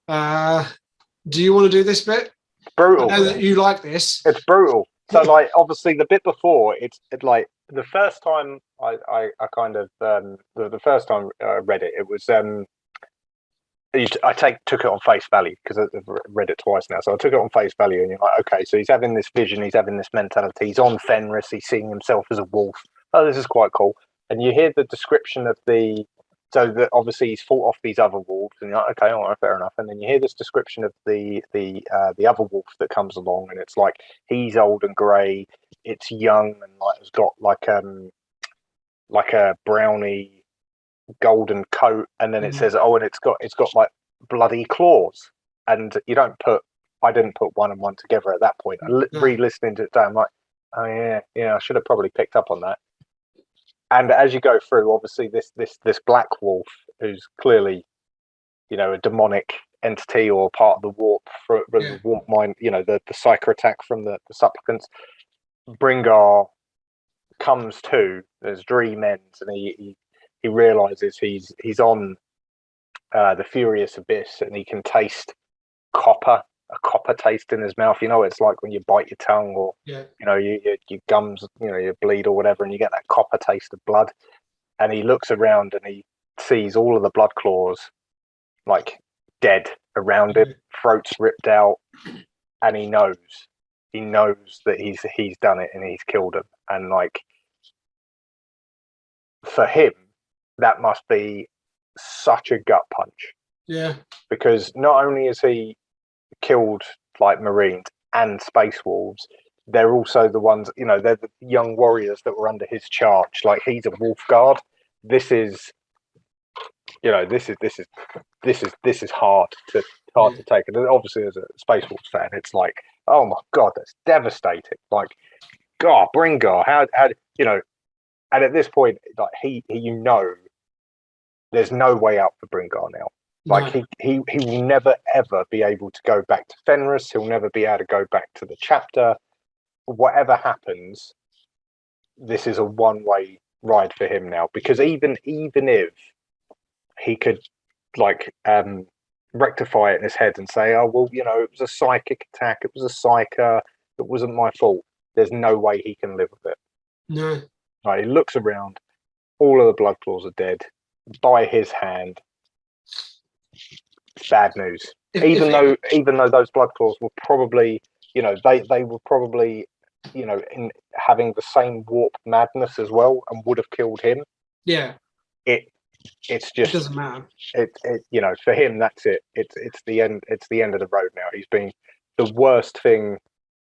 Do you want to do this bit? Brutal. I know that you like this. It's brutal. So, like, obviously, the bit before, it's like the first time I kind of the first time I read it, it was I took it on face value because I've read it twice now. So I took it on face value, and you're like, okay, so he's having this vision, he's having this mentality, he's on Fenris, he's seeing himself as a wolf. Oh, this is quite cool. And you hear the description of so that obviously he's fought off these other wolves, and you're like, okay, all right, fair enough. And then you hear this description of the other wolf that comes along, and it's like he's old and grey, it's young, and like it's got like a browny golden coat, and then it says, oh, and it's got like bloody claws. And I didn't put one and one together at that point. Re-listening to it today, I'm like, oh yeah, I should have probably picked up on that. And as you go through, obviously this black wolf, who's clearly, a demonic entity or part of the warp from the warp mind, the psycho attack from the supplicants, Bringar comes to, there's dream ends, and he realizes he's on the furious abyss, and he can taste a copper taste in his mouth. It's like when you bite your tongue, or your gums, you bleed or whatever, and you get that copper taste of blood. And he looks around and he sees all of the blood claws like dead around him, throats ripped out, and he knows that he's done it and he's killed him. And like, for him, that must be such a gut punch. Yeah. Because not only is he killed like Marines and Space Wolves, they're also the ones, they're the young warriors that were under his charge. Like, he's a wolf guard. This is hard to hard to take. And obviously, as a Space Wolves fan, it's like, oh my god, that's devastating. Like, God, Bringar, how you know? And at this point, like he there's no way out for Bringar now. Like he will never ever be able to go back to Fenris. He'll never be able to go back to the chapter. Whatever happens, this is a one-way ride for him now. Because even if he could like rectify it in his head and say, oh well, you know, it was a psychic attack, it was a psyker, it wasn't my fault. There's no way he can live with it. No. Right, he looks around. All of the blood claws are dead by his hand. Bad news. Even though those blood claws were probably, you know, they were probably, you know, in having the same warp madness as well, and would have killed him. Yeah. It's just, it doesn't matter. It you know, for him that's it. It's the end. It's the end of the road now. He's been the worst thing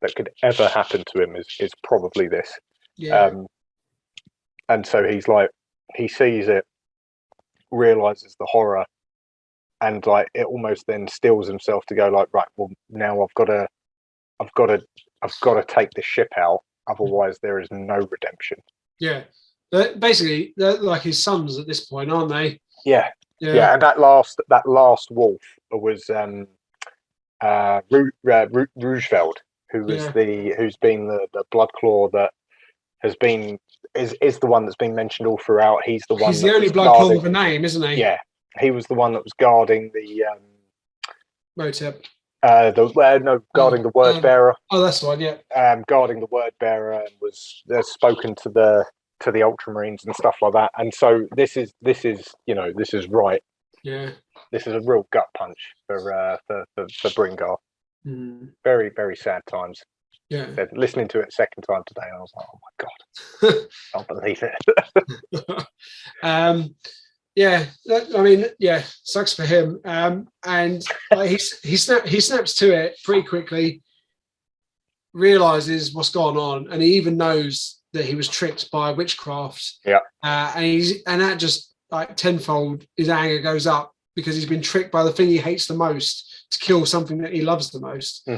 that could ever happen to him is probably this. Yeah. And so he's like, he sees it, realizes the horror, and like it almost then stills himself to go like, right, well now I've got to take this ship out, otherwise there is no redemption. Yeah, basically they're like his sons at this point, aren't they? Yeah. And that last wolf was Rougeveld, who's been the blood claw that has been is the one that's been mentioned all throughout. He's the one. He's the only blood claw with a name, isn't he? Yeah, he was the one that was guarding the Motep. Guarding the word bearer. Oh, that's the one. Yeah. Guarding the word bearer and was spoken to the Ultramarines and stuff like that. And so this is right. Yeah. This is a real gut punch for Bringar. Very, very sad times. Yeah. Listening to it a second time today, I was like, oh my god, I can't believe it. Yeah, I mean, yeah, sucks for him. And he snaps to it pretty quickly, realizes what's gone on, and he even knows that he was tricked by witchcraft. Yeah. And that just like tenfold his anger goes up because he's been tricked by the thing he hates the most to kill something that he loves the most.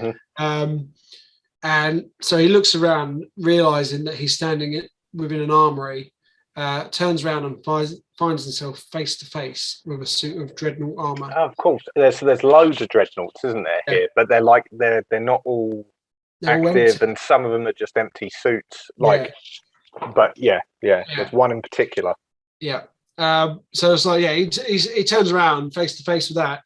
And so he looks around, realizing that he's standing within an armory, turns around and finds himself face to face with a suit of dreadnought armor. Oh, of course, there's loads of dreadnoughts, isn't there? Yeah. Here, but they're not all active, and some of them are just empty suits. Like, yeah. But yeah, there's one in particular. Yeah. So it's like, he turns around face to face with that.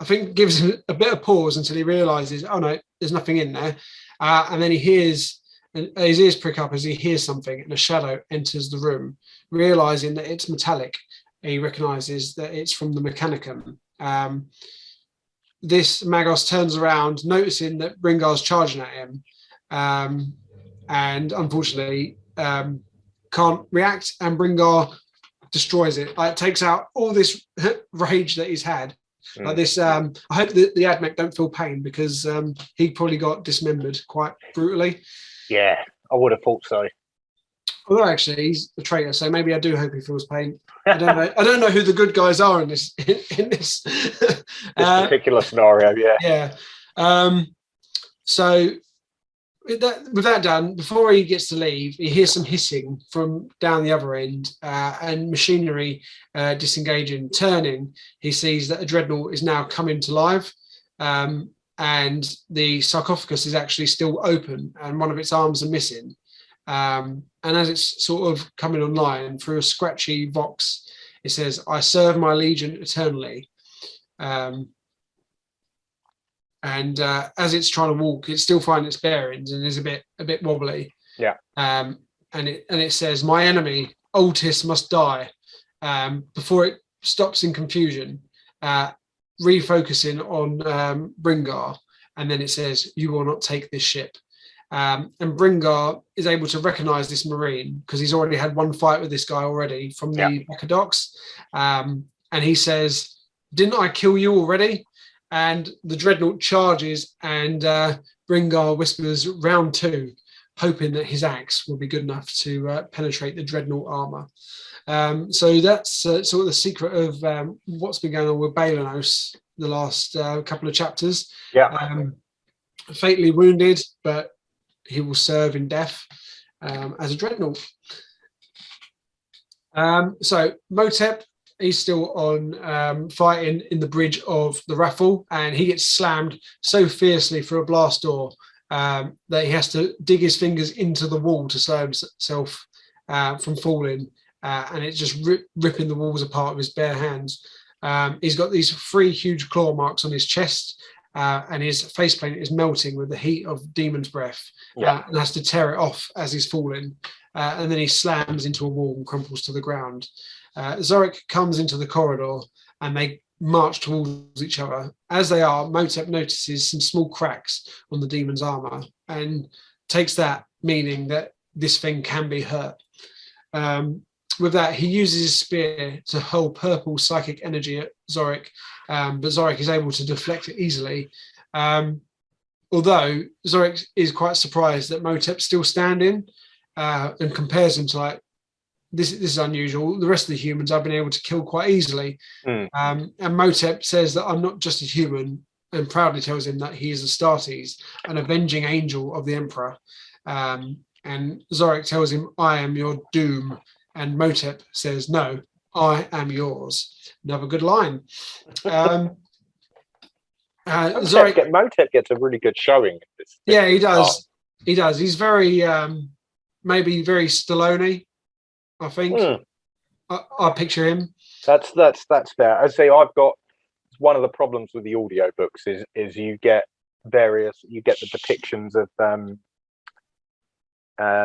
I think gives him a bit of pause until he realizes, oh no, there's nothing in there. And then he hears, and his ears prick up as he hears something, and a shadow enters the room, realizing that it's metallic. He recognizes that it's from the Mechanicum. This Magos turns around, noticing that Bringar's charging at him, and unfortunately can't react, and Bringar destroys it. It takes out all this rage that he's had. Like this, I hope that the Admech don't feel pain, because he probably got dismembered quite brutally. Yeah, I would have thought so. Although actually he's a traitor, so maybe I do hope he feels pain. I don't know. I don't know who the good guys are in this this particular scenario. Yeah. Yeah. So with that done, before he gets to leave, he hears some hissing from down the other end, and machinery disengaging. Turning, he sees that a dreadnought is now coming to life, and the sarcophagus is actually still open, and one of its arms are missing. And as it's sort of coming online through a scratchy vox, it says, "I serve my legion eternally." And as it's trying to walk, it's still finding its bearings and is a bit wobbly. Yeah. And it says, "My enemy, Altis, must die," before it stops in confusion, refocusing on Bringar. And then it says, "You will not take this ship." And Bringar is able to recognize this Marine because he's already had one fight with this guy already from the back of docks. And he says, "Didn't I kill you already?" And the dreadnought charges, and Bringar whispers, "Round two," hoping that his axe will be good enough to penetrate the dreadnought armor. So that's sort of the secret of what's been going on with Balanos the last couple of chapters. Yeah. Fatally wounded, but he will serve in death as a dreadnought. So Motep, he's still on fighting in the bridge of the raffle, and he gets slammed so fiercely through a blast door that he has to dig his fingers into the wall to slow himself from falling, and it's just ripping the walls apart with his bare hands. He's got these 3 huge claw marks on his chest, and his faceplate is melting with the heat of demon's breath, and has to tear it off as he's falling. And then he slams into a wall and crumples to the ground. Zorik comes into the corridor, and they march towards each other. As they are, Motep notices some small cracks on the demon's armor and takes that meaning that this thing can be hurt. With that, he uses his spear to hurl purple psychic energy at Zorik, but Zorik is able to deflect it easily. Although Zorik is quite surprised that Motep's still standing, and compares him to, like, this is unusual. The rest of the humans I've been able to kill quite easily. And Motep says that I'm not just a human, and proudly tells him that he is Astartes, an avenging angel of the Emperor. And Zorik tells him, I am your doom. And Motep says, no, I am yours. Another good line. Motep gets a really good showing. Yeah, he does. He does. He's very, maybe very Stallone, I think. I picture him. That's fair. I'd say I've got one of the problems with the audiobooks is you get the depictions of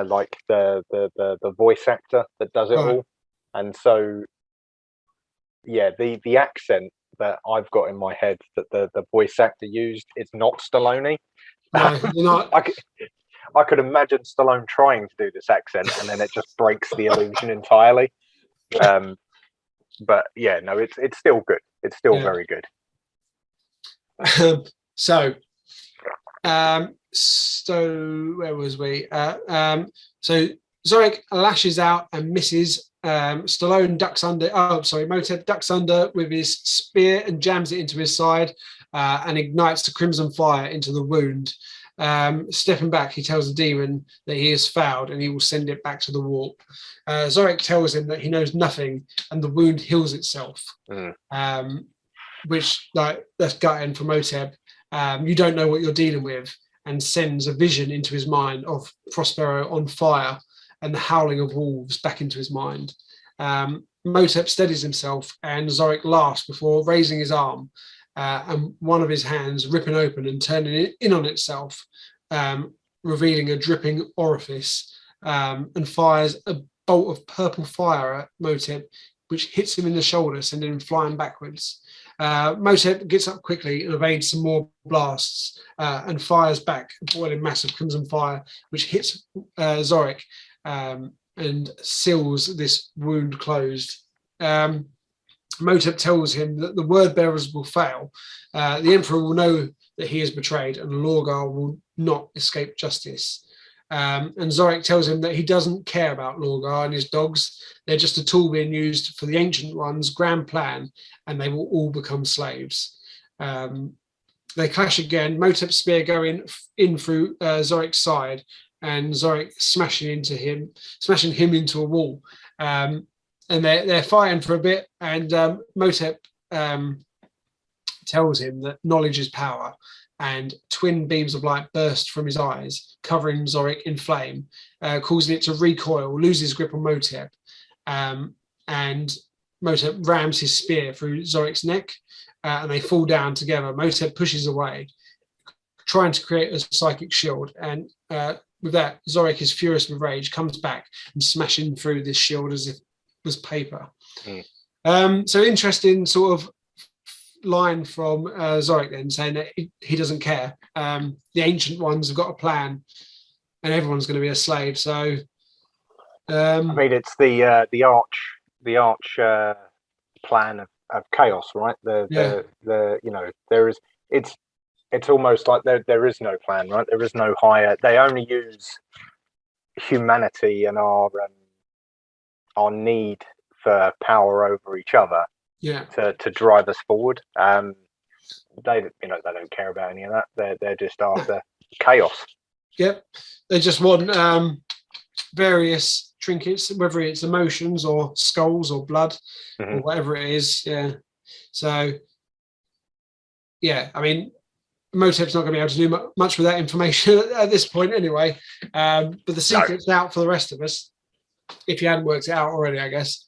like the voice actor that does it all, and so the accent that I've got in my head that the voice actor used is not Stallone. No, you're not. I could imagine Stallone trying to do this accent, and then it just breaks the illusion entirely. But yeah, no, it's still good. It's still very good. So where was we? So Zorik lashes out and misses. Stallone ducks under. Motep ducks under with his spear and jams it into his side, and ignites the crimson fire into the wound. Stepping back, he tells the demon that he is fouled and he will send it back to the warp. Zorik tells him that he knows nothing and the wound heals itself, which, like, that's gutting for Motep. You don't know what you're dealing with, and sends a vision into his mind of Prospero on fire and the howling of wolves back into his mind. Motep steadies himself, and Zorik laughs before raising his arm, and one of his hands ripping open and turning it in on itself, revealing a dripping orifice, and fires a bolt of purple fire at Motep, which hits him in the shoulder, sending him flying backwards. Motep gets up quickly and evades some more blasts, and fires back a boiling mass of crimson fire, which hits Zorik and seals this wound closed. Motep tells him that the word bearers will fail. The Emperor will know that he is betrayed, and Lorgar will not escape justice. And Zorik tells him that he doesn't care about Lorgar and his dogs. They're just a tool being used for the Ancient One's grand plan, and they will all become slaves. They clash again. Motep's spear going in through Zorik's side, and Zorik smashing him into a wall. And they're fighting for a bit, and Motep tells him that knowledge is power, and twin beams of light burst from his eyes, covering Zorik in flame, causing it to recoil, lose his grip on Motep, and Motep rams his spear through Zorik's neck, and they fall down together. Motep pushes away, trying to create a psychic shield, and with that, Zorik is furious with rage, comes back and smashing through this shield as if it was paper. So interesting sort of line from Zorik then, saying that he doesn't care. The Ancient Ones have got a plan, and everyone's going to be a slave. So, I mean, it's the arch plan of chaos, right? The you know, there is it's almost like there is no plan, right? There is no higher. They only use humanity and our need for power over each other to drive us forward. they don't care about any of that. They're just after chaos. Yep, they just want various trinkets, whether it's emotions or skulls or blood or whatever it is. Yeah. So, yeah, I mean, Motep's not going to be able to do much with that information at this point anyway. But the secret's out for the rest of us, if you hadn't worked it out already, I guess.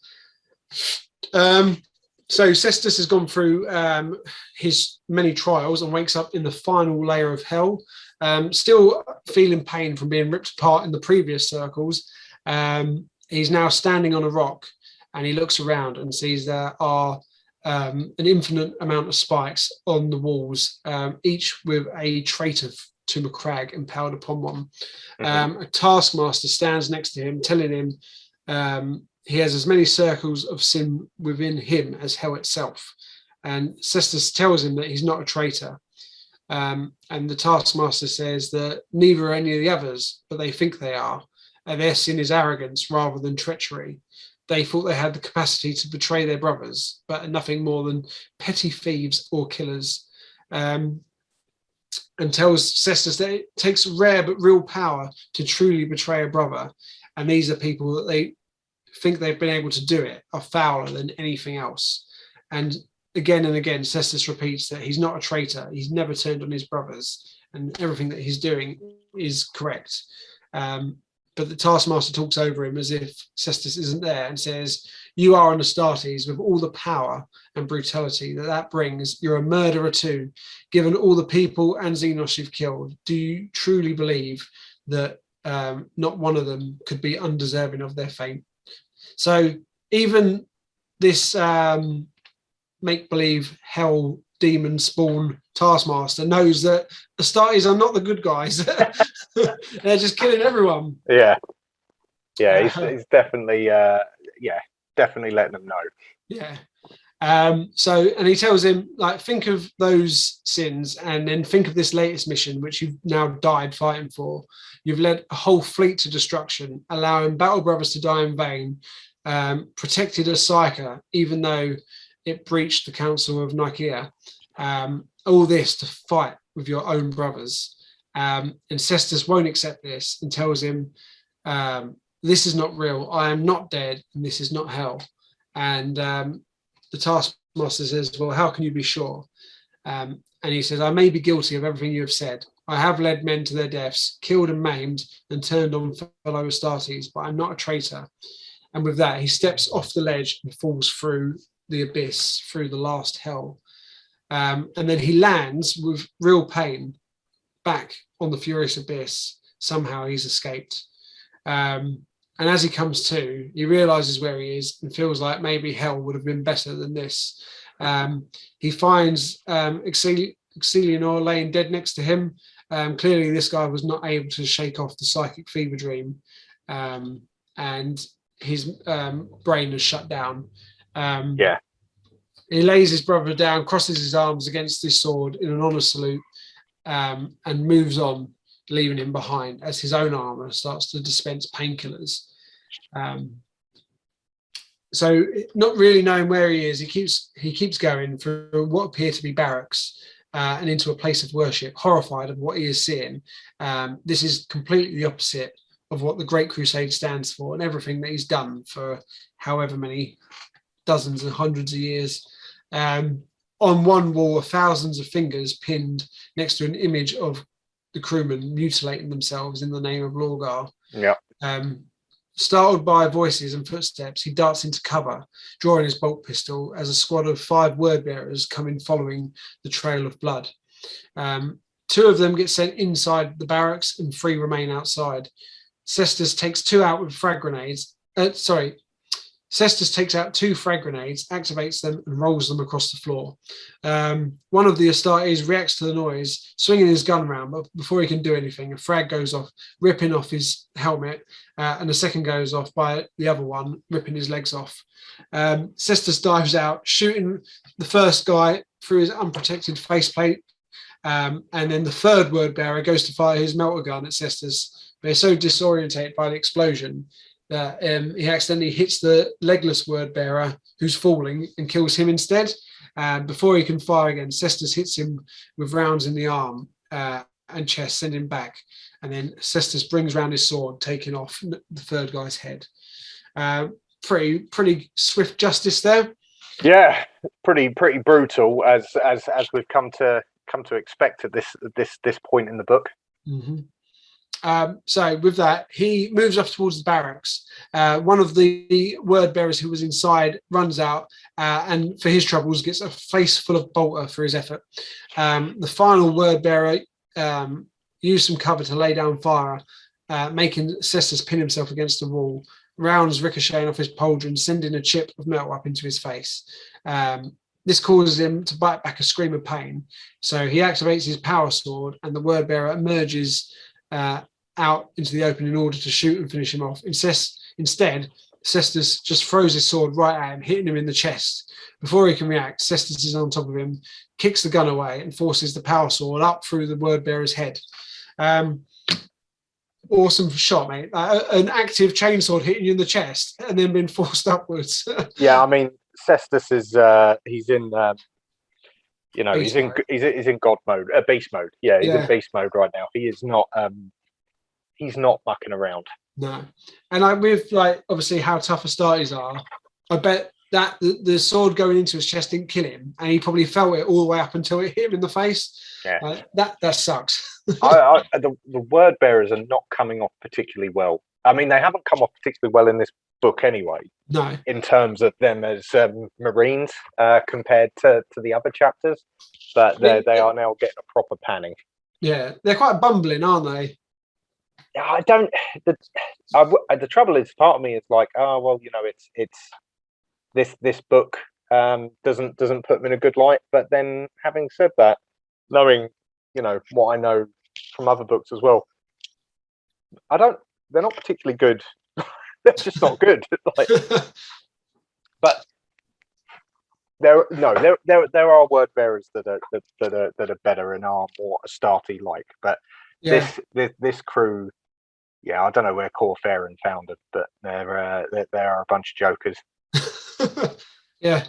So Cestus has gone through his many trials and wakes up in the final layer of hell, still feeling pain from being ripped apart in the previous circles. He's now standing on a rock, and he looks around and sees there are an infinite amount of spikes on the walls, each with a trait of to McCrag impaled upon one. A taskmaster stands next to him, telling him he has as many circles of sin within him as hell itself. And Cestus tells him that he's not a traitor. And the taskmaster says that neither are any of the others, but they think they are. And their sin is arrogance rather than treachery. They thought they had the capacity to betray their brothers, but are nothing more than petty thieves or killers. And tells Cestus that it takes rare but real power to truly betray a brother. And these are people that they think they've been able to do it, are fouler than anything else. And again, Cestus repeats that he's not a traitor. He's never turned on his brothers, and everything that he's doing is correct. But the taskmaster talks over him as if Cestus isn't there and says, "You are an Astartes with all the power and brutality that brings. You're a murderer too, given all the people and Xenos you've killed. Do you truly believe that not one of them could be undeserving of their fate?" So even this make-believe hell demon spawn taskmaster knows that the Astartes are not the good guys. They're just killing everyone. Yeah, he's definitely definitely letting them know. Yeah. And he tells him, like, think of those sins and then think of this latest mission, which you've now died fighting for. You've led a whole fleet to destruction, allowing battle brothers to die in vain, protected a Psyker, even though it breached the Council of Nicaea. All this to fight with your own brothers. And Cestus won't accept this and tells him, this is not real. I am not dead, and this is not hell. And the taskmaster says, well, how can you be sure? And he says, I may be guilty of everything you have said. I have led men to their deaths, killed and maimed, and turned on fellow Astartes, but I'm not a traitor. And with that, he steps off the ledge and falls through the abyss, through the last hell. And then he lands with real pain back on the furious abyss. Somehow he's escaped. And as he comes to, he realizes where he is and feels like maybe hell would have been better than this. He finds Excelionor laying dead next to him. Clearly, this guy was not able to shake off the psychic fever dream, and his brain has shut down. He lays his brother down, crosses his arms against his sword in an honor salute, and moves on, leaving him behind as his own armor starts to dispense painkillers. So not really knowing where he is, he keeps going through what appear to be barracks and into a place of worship, horrified of what he is seeing. This is completely the opposite of what the Great Crusade stands for and everything that he's done for however many dozens and hundreds of years. On one wall are thousands of fingers pinned next to an image of the crewmen mutilating themselves in the name of Lorgar. Yeah. Startled by voices and footsteps, he darts into cover, drawing his bolt pistol as a squad of 5 word bearers come in following the trail of blood. 2 of them get sent inside the barracks and 3 remain outside. Cestus takes 2 out with frag grenades. Cestus takes out 2 frag grenades, activates them, and rolls them across the floor. One of the Astartes reacts to the noise, swinging his gun round, but before he can do anything, a frag goes off, ripping off his helmet, and a second goes off by the other one, ripping his legs off. Cestus dives out, shooting the first guy through his unprotected faceplate, and then the 3rd word bearer goes to fire his melter gun at Cestus, but he's so disorientated by the explosion that he accidentally hits the legless word bearer who's falling and kills him instead. Before he can fire again, Cestus hits him with rounds in the arm and chest, sending him back. And then Cestus brings round his sword, taking off the third guy's head. Pretty swift justice there. Yeah, pretty brutal as we've come to expect at this point in the book. Mm-hmm. So with that, he moves up towards the barracks. One of the word bearers who was inside runs out and for his troubles gets a face full of bolter for his effort. The final word bearer used some cover to lay down fire, making Cestus pin himself against the wall. Rounds ricocheting off his pauldron, sending a chip of metal up into his face. This causes him to bite back a scream of pain. So he activates his power sword, and the word bearer emerges out into the open in order to shoot and finish him off. Instead, Cestus just throws his sword right at him, hitting him in the chest. Before he can react, Cestus is on top of him, kicks the gun away, and forces the power sword up through the word bearer's head. Awesome shot, mate. An active chainsword hitting you in the chest and then being forced upwards. Yeah, I mean, Cestus is he's in he's in god mode, beast mode. Yeah, he's in beast mode right now. He is not he's not mucking around. No, and with obviously how tough Astartes are, I bet that the sword going into his chest didn't kill him, and he probably felt it all the way up until it hit him in the face. Yeah, that sucks. The word bearers are not coming off particularly well. I mean, they haven't come off particularly well in this book anyway. No, in terms of them as Marines compared to the other chapters, but they are now getting a proper panning. Yeah, they're quite bumbling, aren't they? Yeah, I don't. The trouble is, part of me is like, oh well, it's this book doesn't put them in a good light. But then, having said that, knowing what I know from other books as well, they're not particularly good. They're just not good. But there are word bearers that are better and are more Astarte like. But this crew, I don't know where Corfair found them, but they are a bunch of jokers. Yeah.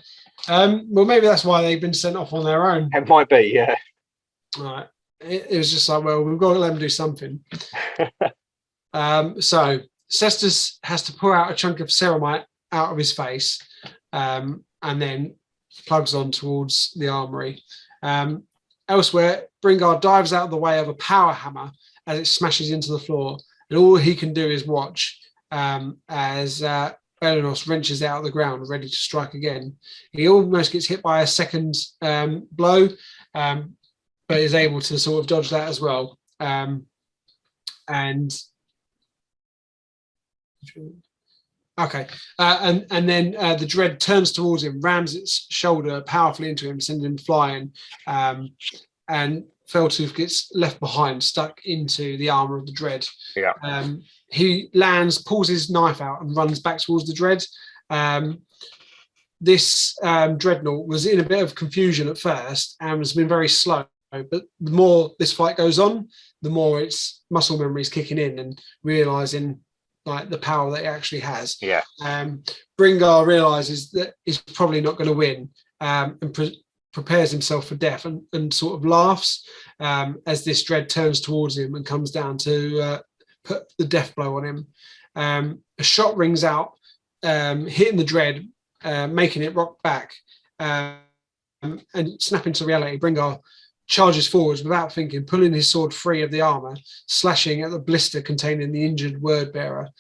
Well, maybe that's why they've been sent off on their own. It might be, yeah. All right. It was just like, well, we've got to let them do something. So Cestus has to pour out a chunk of ceramite out of his face, and then plugs on towards the armory. Elsewhere, Bringard dives out of the way of a power hammer as it smashes into the floor, and all he can do is watch as Belenos wrenches out of the ground, ready to strike again. He almost gets hit by a second blow, but is able to sort of dodge that as well. And then the dread turns towards him, rams its shoulder powerfully into him, sending him flying. And Feltooth gets left behind, stuck into the armor of the dread. Yeah. He lands, pulls his knife out, and runs back towards the dread. This dreadnought was in a bit of confusion at first and has been very slow. But the more this fight goes on, the more its muscle memory is kicking in and realizing the power that it actually has. Yeah. Bringar realizes that he's probably not going to win, and prepares himself for death and sort of laughs as this dread turns towards him and comes down to put the death blow on him. A shot rings out, hitting the dread, making it rock back, and snapping to reality. Bringar charges forwards without thinking, pulling his sword free of the armor, slashing at the blister containing the injured word bearer,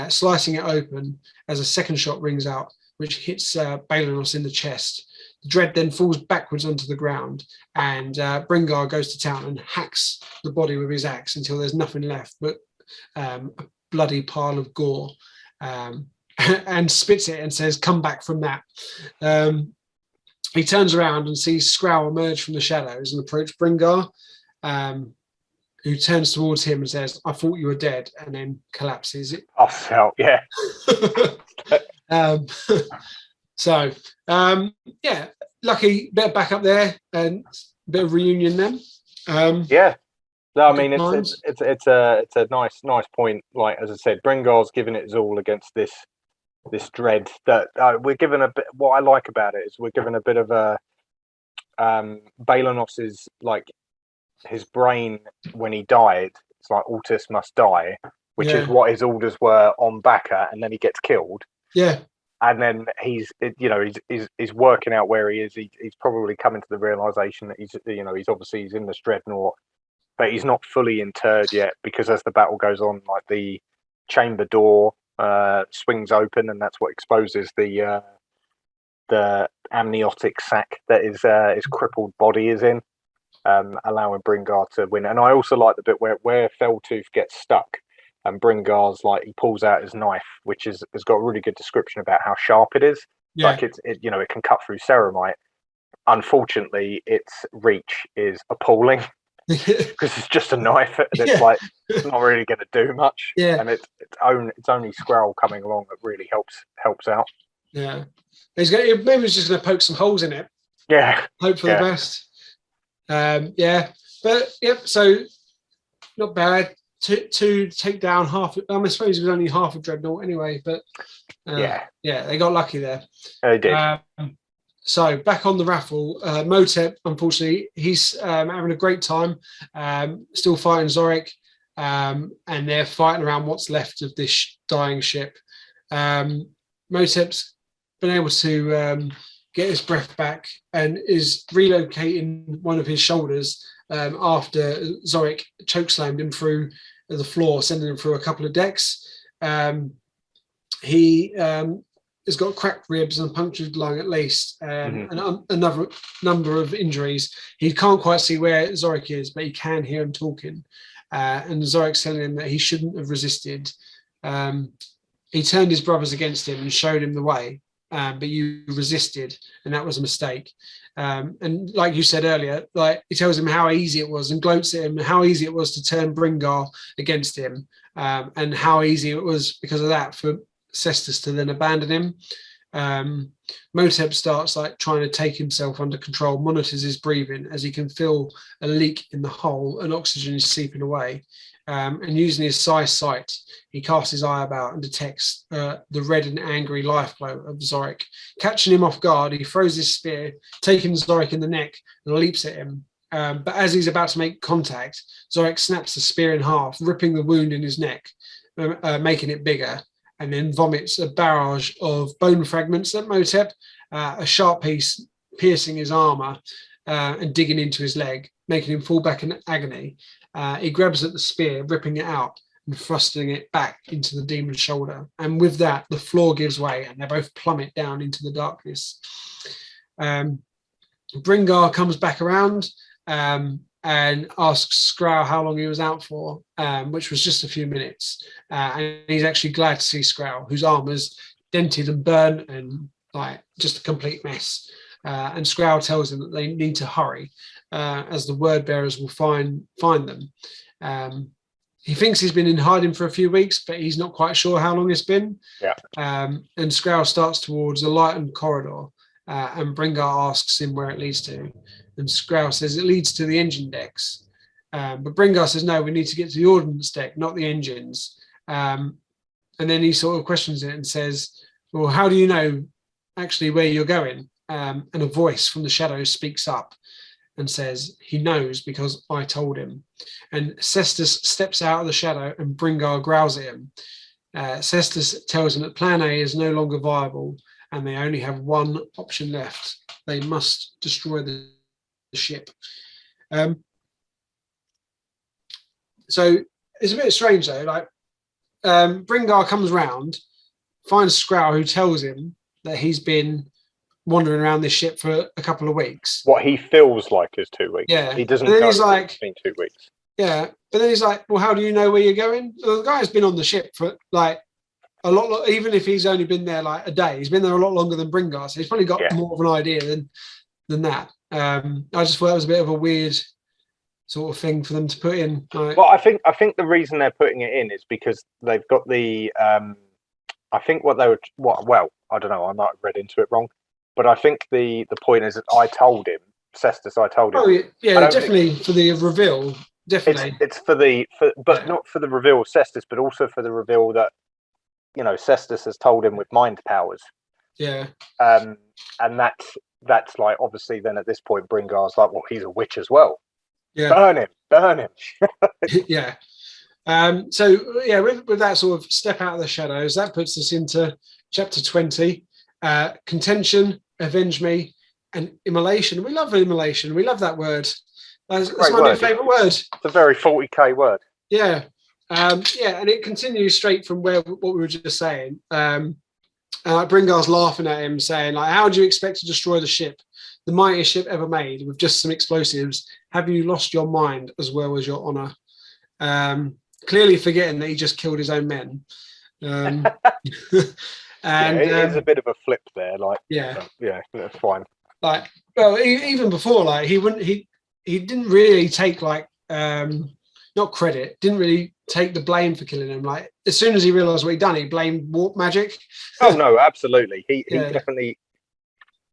slicing it open as a second shot rings out, which hits Belenos in the chest. The dread then falls backwards onto the ground, and Bringar goes to town and hacks the body with his axe until there's nothing left but a bloody pile of gore, and spits it and says, "Come back from that." He turns around and sees Skrow emerge from the shadows and approach Bringar, who turns towards him and says, "I thought you were dead," and then collapses. Oh, hell, yeah. Lucky bit of back up there and a bit of reunion then. Yeah. No, I mean it's a nice point. Like as I said, Bringar's giving it his all against this dread. That we're given a bit. What I like about it is we're given a bit of a Balanos's like his brain when he died. It's like Altus must die, which is what his orders were on Bacca, and then he gets killed. Yeah. And then he's working out where he is. He's probably coming to the realization that he's in this dreadnought, but he's not fully interred yet, because as the battle goes on, like the chamber door swings open, and that's what exposes the amniotic sac that his crippled body is in, allowing Bringar to win. And I also like the bit where Felltooth gets stuck. And Bringar's like, he pulls out his knife, which has got a really good description about how sharp it is. Yeah. Like it can cut through ceramite. Unfortunately, its reach is appalling because it's just a knife, and it's not really going to do much. Yeah. And it's only Skrull coming along that really helps out. Yeah. Maybe he's just going to poke some holes in it. Yeah. Hope for the best. But so not bad. To take down half. I suppose it was only half a dreadnought anyway, but they got lucky there. They did. So back on the raffle, Motep, unfortunately, he's having a great time, still fighting Zorik, and they're fighting around what's left of this dying ship. Motep's been able to get his breath back and is relocating one of his shoulders after Zorik chokeslammed him through the floor, sending him through a couple of decks. He has got cracked ribs and punctured lung at least, and another number of injuries. He can't quite see where Zorik is, but he can hear him talking. And Zorik's telling him that he shouldn't have resisted. He turned his brothers against him and showed him the way, but you resisted, and that was a mistake. And like you said earlier, like he tells him how easy it was and gloats at him how easy it was to turn Bringar against him, and how easy it was because of that for Cestus to then abandon him. Motep starts like trying to take himself under control, monitors his breathing as he can feel a leak in the hull and oxygen is seeping away. And using his psi sight, he casts his eye about and detects the red and angry lifeblow of Zorik. Catching him off guard, he throws his spear, taking Zorik in the neck and leaps at him. But as he's about to make contact, Zorik snaps the spear in half, ripping the wound in his neck, making it bigger, and then vomits a barrage of bone fragments at Motep, a sharp piece piercing his armor and digging into his leg, making him fall back in agony. He grabs at the spear, ripping it out and thrusting it back into the demon's shoulder. And with that, the floor gives way and they both plummet down into the darkness. Bringar comes back around and asks Skrull how long he was out for, which was just a few minutes. And he's actually glad to see Skrull, whose armor's dented and burnt and like just a complete mess. And Skrull tells him that they need to hurry, as the word bearers will find them. He thinks he's been in hiding for a few weeks, but he's not quite sure how long it's been. Yeah. And Skrull starts towards a lightened corridor, and Bringar asks him where it leads to. And Skrull says it leads to the engine decks. But Bringar says, no, we need to get to the ordnance deck, not the engines. And then he sort of questions it and says, well, how do you know actually where you're going? And a voice from the shadows speaks up and says, he knows because I told him. And Cestus steps out of the shadow and Bringar growls at him. Cestus tells him that plan A is no longer viable and they only have one option left. They must destroy the ship. So it's a bit strange though. Like Bringar comes round, finds Skrull, who tells him that he's been wandering around this ship for a couple of weeks. What he feels like is 2 weeks. Yeah. He doesn't And then know he's like, it's been 2 weeks. Yeah. But then he's like, well, how do you know where you're going? Well, the guy's been on the ship for like a lot, even if he's only been there like a day, he's been there a lot longer than Bringar. So he's probably got more of an idea than that. I just thought that was a bit of a weird sort of thing for them to put in. Like, Well, I think the reason they're putting it in is because they've got the I think I don't know, I might have read into it wrong, but I think the point is that I told him, Cestus, I told him. Oh yeah, definitely for the reveal. Definitely, it's not for the reveal of Cestus, but also for the reveal that Cestus has told him with mind powers. Yeah. And that that's like, obviously then at this point Bringar's like, well, he's a witch as well. Yeah. Burn him. Yeah. So yeah, with that sort of step out of the shadows, that puts us into chapter 20. Contention, avenge me, and immolation. We love immolation. We love that word. That's my new favourite word. It's a very 40k word. Yeah. Yeah, and it continues straight from what we were just saying. Bringar's laughing at him, saying, like, how do you expect to destroy the ship, the mightiest ship ever made, with just some explosives? Have you lost your mind as well as your honour? Clearly forgetting that he just killed his own men. And it is a bit of a flip there, like, yeah, that's fine. Like, well, even before, like, he didn't really take, like, not credit, didn't really take the blame for killing him. Like, as soon as he realised what he'd done, he blamed warp magic. Oh no, absolutely. He definitely,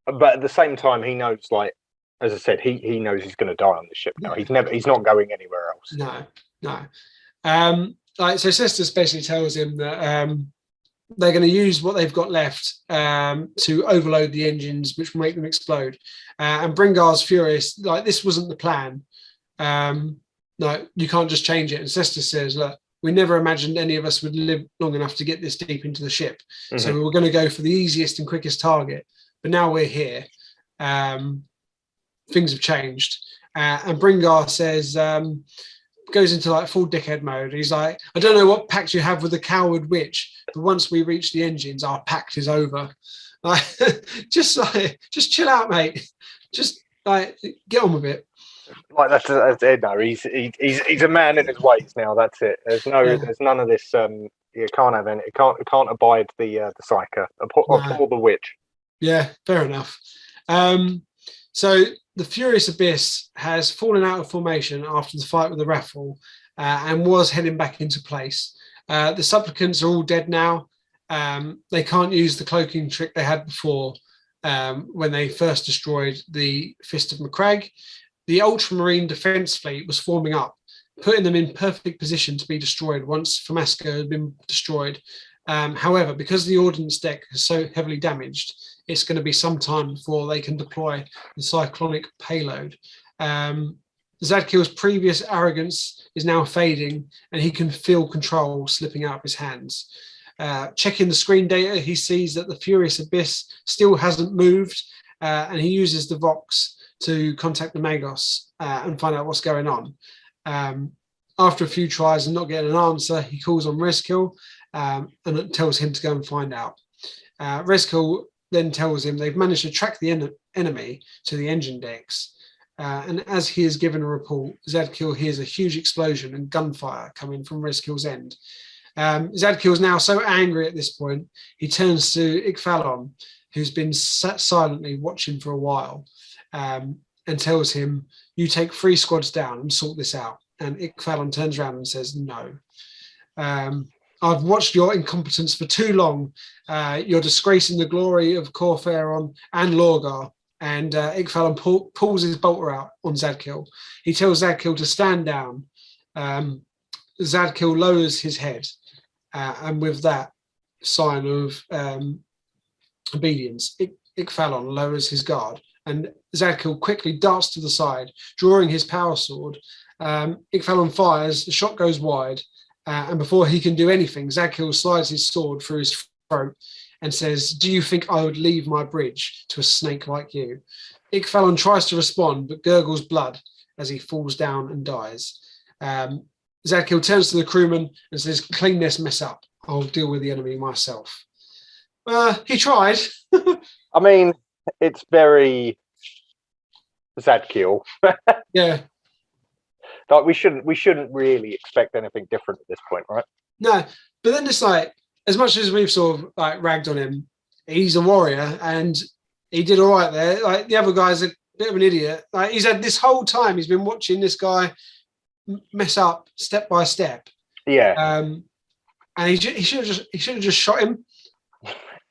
but at the same time, he knows, like, as I said, he knows he's going to die on the ship now. He's not going anywhere else. No. Like, so Cestus basically tells him that they're going to use what they've got left to overload the engines, which will make them explode. And Bringar's furious, like, this wasn't the plan. No, you can't just change it. And Cestus says, look, we never imagined any of us would live long enough to get this deep into the ship. Mm-hmm. So we were going to go for the easiest and quickest target. But now we're here. Things have changed. And Bringar says, goes into, like, full dickhead mode. He's like, I don't know what pact you have with the coward witch, but once we reach the engines, our pact is over. Like, just chill out, mate. Just, like, get on with it. Like, that's it. No, he's a man in his ways now. That's it. There's none of this. You can't have any. It can't abide the psyker. Abhor the witch. Yeah, fair enough. So the Furious Abyss has fallen out of formation after the fight with the Raffle, and was heading back into place. The supplicants are all dead now. They can't use the cloaking trick they had before when they first destroyed the Fist of Macragge. The Ultramarine defence fleet was forming up, putting them in perfect position to be destroyed once Famasco had been destroyed. However, because the ordnance deck is so heavily damaged, it's going to be some time before they can deploy the cyclonic payload. Zadkiel's previous arrogance is now fading, and he can feel control slipping out of his hands. Checking the screen data, he sees that the Furious Abyss still hasn't moved, and he uses the Vox to contact the Magos and find out what's going on. After a few tries and not getting an answer, he calls on Rezkiel and tells him to go and find out. Rezkiel then tells him they've managed to track the enemy to the engine decks. And as he is given a report, Zadkiel hears a huge explosion and gunfire coming from Rezkiel's end. Zadkiel is now so angry at this point, he turns to Ikphalon, who's been sat silently watching for a while, and tells him, you take 3 squads down and sort this out. And Ikphalon turns around and says, no. I've watched your incompetence for too long. You're disgracing the glory of Corferon and Lorgar. And Ikphalon pulls his bolter out on Zadkiel. He tells Zadkiel to stand down. Zadkiel lowers his head. And with that sign of obedience, Ikphalon lowers his guard. And Zadkiel quickly darts to the side, drawing his power sword. Ikphalon fires, the shot goes wide. And before he can do anything, Zadkiel slides his sword through his throat and says, do you think I would leave my bridge to a snake like you? Ikphalon tries to respond, but gurgles blood as he falls down and dies. Zadkiel turns to the crewman and says, clean this mess up. I'll deal with the enemy myself. He tried. I mean, it's very Zadkiel. Yeah. Like, we shouldn't really expect anything different at this point, right? No, but then it's like, as much as we've sort of, like, ragged on him, he's a warrior and he did all right there. Like, the other guy's a bit of an idiot. Like, he's had this whole time, he's been watching this guy mess up step by step. Yeah. And he should have just shot him.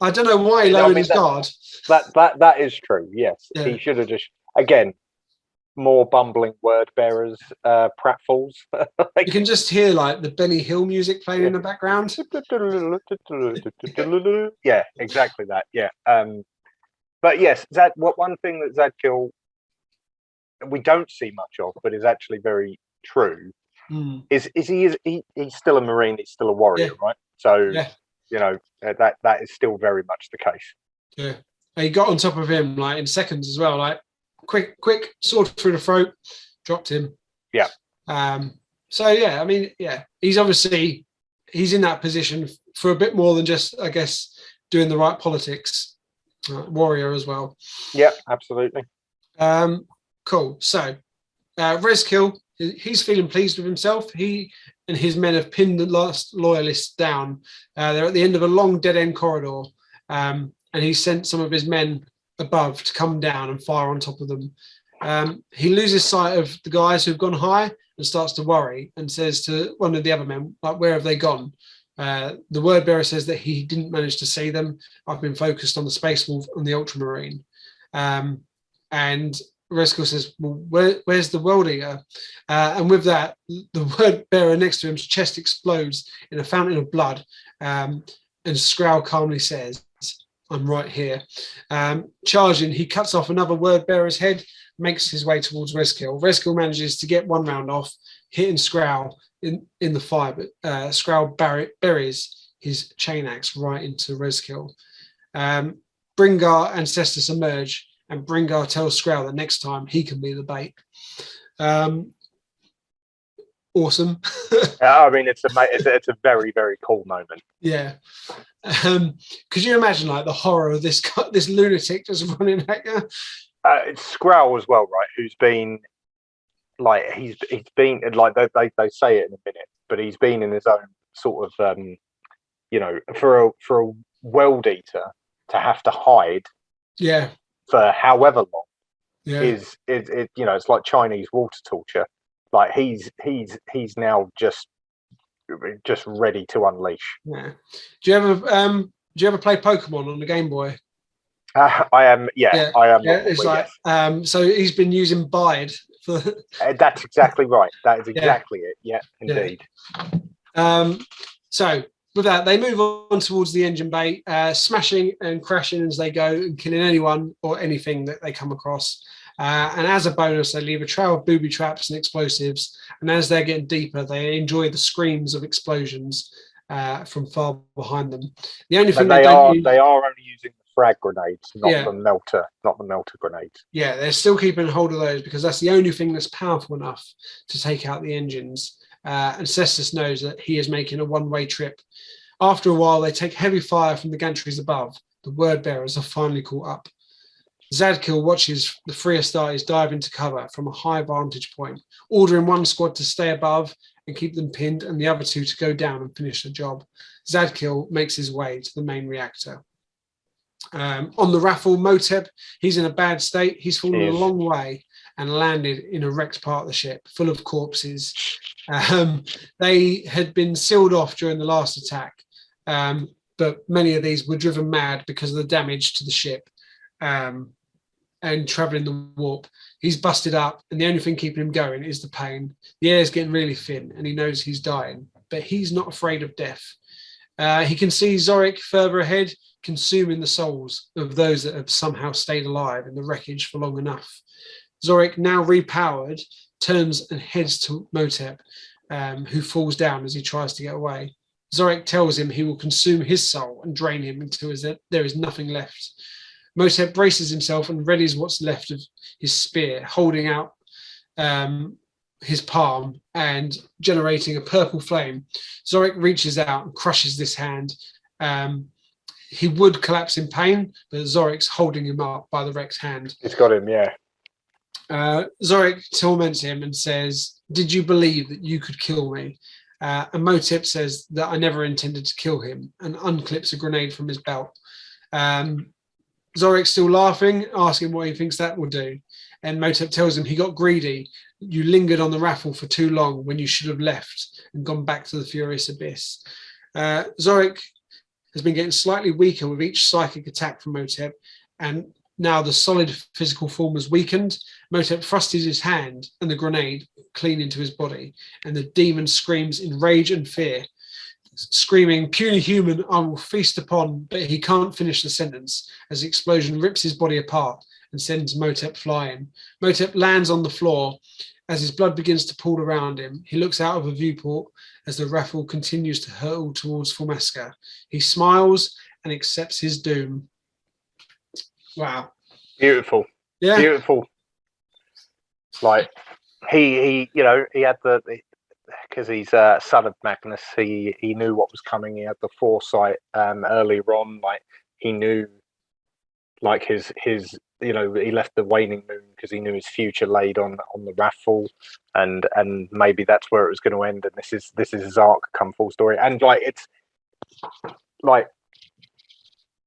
I don't know why he lowered his guard. That is true. Yes, yeah. He should have just, again, more bumbling word bearers, pratfalls. You can just hear, like, the Benny Hill music playing in the background. Yeah, exactly that. Yeah. But yes, one thing that Zadkiel we don't see much of, but is actually very true, is he's still a Marine, he's still a warrior, right? So that is still very much the case. Yeah, he got on top of him like in seconds as well, like quick sword through the throat, dropped him. Yeah. So yeah, I mean, yeah, he's in that position for a bit more than just, I guess, doing the right politics. Warrior as well. Yeah, absolutely. Cool. So Rezkill, he's feeling pleased with himself. He and his men have pinned the last loyalists down. They're at the end of a long dead-end corridor, and he sent some of his men above to come down and fire on top of them. He loses sight of the guys who've gone high and starts to worry and says to one of the other men, like, where have they gone? The word bearer says that he didn't manage to see them. I've been focused on the Space Wolf and the Ultramarine. And Rezkill says, well, where's the World Eater? And with that, the word bearer next to him's chest explodes in a fountain of blood. And Skrull calmly says, I'm right here. Charging, he cuts off another word bearer's head, makes his way towards Rezkill. Rezkill manages to get one round off, hitting Skrull in the fire, but Skrull buries his chain axe right into Rezkill. Bringar and Cestus emerge, and Bringar tells Skrull that next time he can be the bait. Awesome. I mean, it's a very, very cool moment. Yeah. Could you imagine like the horror of this lunatic just running at you? It's Skrull as well, right? Who's been like he's been like they say it in a minute, but he's been in his own sort of for a world eater to have to hide for however long is it's like Chinese water torture. Like he's now just ready to unleash. Yeah. Do you ever play Pokemon on the Game Boy? I am. Yeah, I am. Yeah, it's like so he's been using Bide for. That's exactly right. That is exactly it. Yeah, indeed. So with that, they move on towards the engine bay, smashing and crashing as they go and killing anyone or anything that they come across. And as a bonus, they leave a trail of booby traps and explosives. And as they're getting deeper, they enjoy the screams of explosions from far behind them. The only thing they are only using the frag grenades, not the melter grenades. Yeah, they're still keeping hold of those because that's the only thing that's powerful enough to take out the engines. And Cestus knows that he is making a one-way trip. After a while, they take heavy fire from the gantries above. The word bearers are finally caught up. Zadkiel watches the three Astartes dive into cover from a high vantage point, ordering one squad to stay above and keep them pinned and the other two to go down and finish the job. Zadkiel makes his way to the main reactor. On the Raffle, Motep, he's in a bad state. He's fallen a long way and landed in a wrecked part of the ship full of corpses. They had been sealed off during the last attack, but many of these were driven mad because of the damage to the ship. And traveling the warp, he's busted up, and the only thing keeping him going is the pain. The air's getting really thin, and he knows he's dying, but he's not afraid of death. He can see Zorik further ahead, consuming the souls of those that have somehow stayed alive in the wreckage for long enough. Zorik, now repowered, turns and heads to Motep, who falls down as he tries to get away. Zorik tells him he will consume his soul and drain him until there is nothing left. Motep braces himself and readies what's left of his spear, holding out his palm and generating a purple flame. Zorik reaches out and crushes this hand. He would collapse in pain, but Zorik's holding him up by the wrecked hand. It's got him, yeah. Zorik torments him and says, "Did you believe that you could kill me?" And Motep says that I never intended to kill him, and unclips a grenade from his belt. Zorik's still laughing, asking what he thinks that will do. And Motep tells him he got greedy. You lingered on the raffle for too long when you should have left and gone back to the Furious Abyss. Zorik has been getting slightly weaker with each psychic attack from Motep, and now the solid physical form has weakened. Motep thrusts his hand and the grenade clean into his body, and the demon screams in rage and fear. screaming, "Puny human, I will feast upon," but he can't finish the sentence as the explosion rips his body apart and sends Motep flying. Motep lands on the floor. As his blood begins to pool around him, he looks out of a viewport as the raffle continues to hurtle towards Formasca. He smiles and accepts his doom. Wow. Beautiful. Yeah. Beautiful. Like, he had because he's a son of Magnus, he knew what was coming. He had the foresight earlier on. Like, he knew, like, his he left the waning moon because he knew his future laid on the raffle, and maybe that's where it was going to end. And this is his arc come full story. And like, it's like,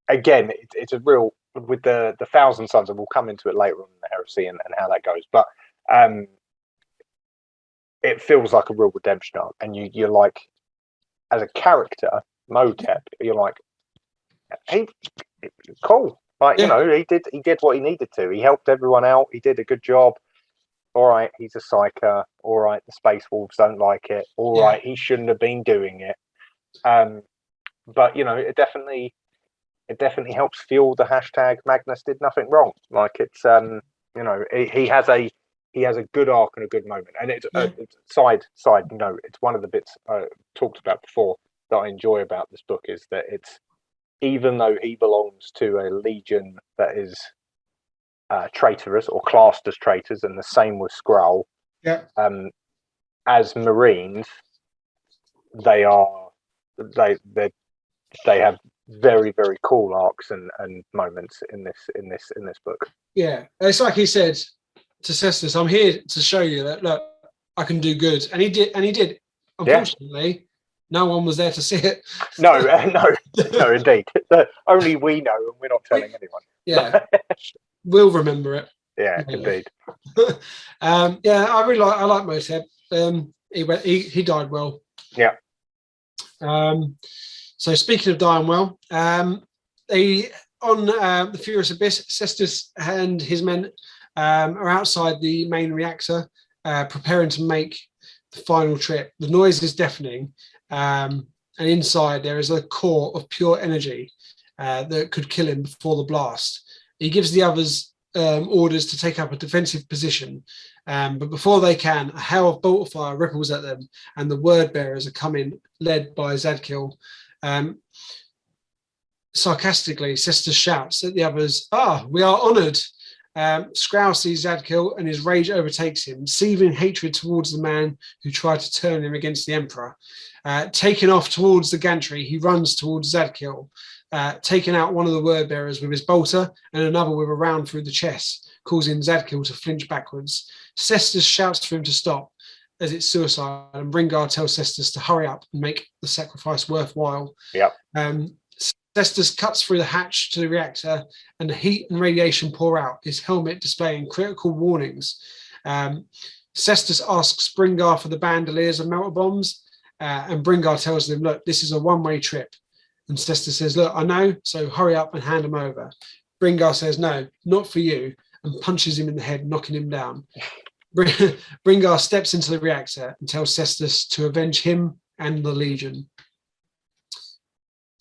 again, it's a real, with the Thousand Sons, and we'll come into it later on in the Heresy and how that goes. But it feels like a real redemption arc, and you're like, as a character, Motep, you're like, hey, cool. Like, he did what he needed to. He helped everyone out. He did a good job. All right, he's a psyker. All right, the Space Wolves don't like it. All right, he shouldn't have been doing it. But it definitely helps fuel the hashtag Magnus did nothing wrong. Like, it's he has a good arc and a good moment. And it's side note, it's one of the bits I talked about before that I enjoy about this book, is that it's, even though he belongs to a legion that is traitorous or classed as traitors, and the same with Skrull, as Marines, they have very, very cool arcs and moments in this book. Yeah, it's like he said to Cestus, "I'm here to show you that, look, I can do good," and he did. Unfortunately, no one was there to see it. No, indeed. Only we know, and we're not telling anyone. Yeah, we'll remember it. Yeah, indeed. I really like Motep. He died well. Yeah. So speaking of dying well, on the Furious Abyss, Cestus and his men are outside the main reactor, preparing to make the final trip. The noise is deafening, and inside there is a core of pure energy that could kill him before the blast. He gives the others orders to take up a defensive position, but before they can, a hail of bolt fire ripples at them, and the word bearers are coming, led by Zadkiel. Sarcastically, Cestus shouts at the others, "We are honoured." Skrull sees Zadkiel and his rage overtakes him, seething hatred towards the man who tried to turn him against the Emperor. Taking off towards the gantry, he runs towards Zadkiel, taking out one of the word bearers with his bolter and another with a round through the chest, causing Zadkiel to flinch backwards. Cestus shouts for him to stop, as it's suicide, and Bringar tells Cestus to hurry up and make the sacrifice worthwhile. Yep. Cestus cuts through the hatch to the reactor, and the heat and radiation pour out, his helmet displaying critical warnings. Cestus asks Bringar for the bandoliers of melter bombs, and Bringar tells them, "Look, this is a one-way trip." And Cestus says, "Look, I know, so hurry up and hand them over." Bringar says, "No, not for you," and punches him in the head, knocking him down. Bringar steps into the reactor and tells Cestus to avenge him and the Legion.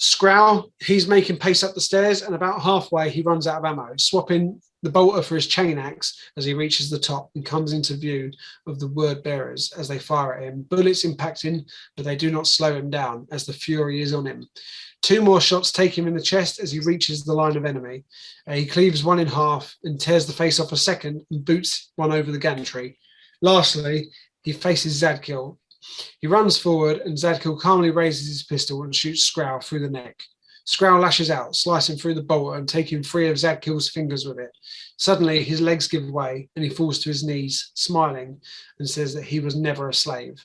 Skrull, he's making pace up the stairs, and about halfway he runs out of ammo, swapping the bolter for his chain axe as he reaches the top and comes into view of the word bearers as they fire at him. Bullets impacting, but they do not slow him down as the fury is on him. 2 more shots take him in the chest as he reaches the line of enemy. He cleaves one in half and tears the face off a second and boots one over the gantry. Lastly, he faces Zadkiel. He runs forward, and Zadkiel calmly raises his pistol and shoots Skrull through the neck. Skrull lashes out, slicing through the bolter and taking 3 of Zadkiel's fingers with it. Suddenly, his legs give way, and he falls to his knees, smiling, and says that he was never a slave.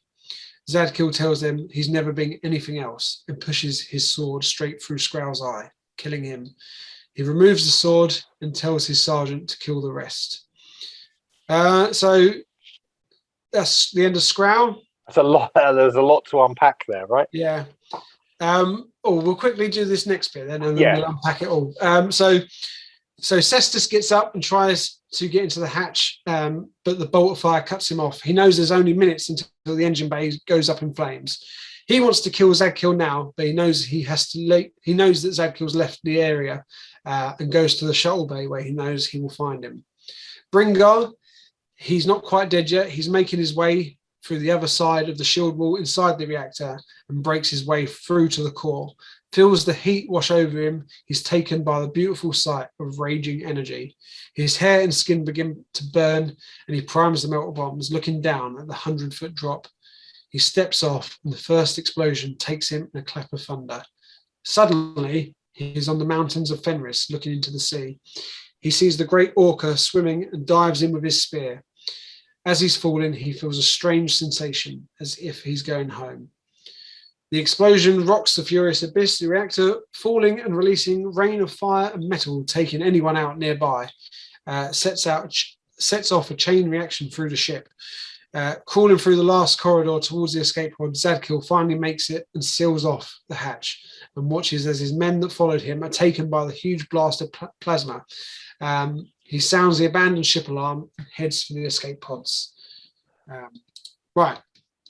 Zadkiel tells them he's never been anything else and pushes his sword straight through Skrull's eye, killing him. He removes the sword and tells his sergeant to kill the rest. So that's the end of Skrull. That's a lot. There's a lot to unpack there, right? Yeah. We'll quickly do this next bit then, and then we'll unpack it all. So Cestus gets up and tries to get into the hatch, but the bolt of fire cuts him off. He knows there's only minutes until the engine bay goes up in flames. He wants to kill Zadkiel now, but he knows he knows that Zadkiel's left the area and goes to the shuttle bay where he knows he will find him. Bringar, he's not quite dead yet. He's making his way through the other side of the shield wall inside the reactor and breaks his way through to the core. Feels the heat wash over him. He's taken by the beautiful sight of raging energy. His hair and skin begin to burn, and he primes the melter bombs, looking down at the 100-foot drop. He steps off, and the first explosion takes him in a clap of thunder. Suddenly, he is on the mountains of Fenris, looking into the sea. He sees the great orca swimming and dives in with his spear. As he's falling, he feels a strange sensation, as if he's going home. The explosion rocks the furious abyss, the reactor falling and releasing rain of fire and metal, taking anyone out nearby. Sets off a chain reaction through the ship. Crawling through the last corridor towards the escape pod, Zadkiel finally makes it and seals off the hatch and watches as his men that followed him are taken by the huge blast of plasma. He sounds the abandoned ship alarm and heads for the escape pods. Right,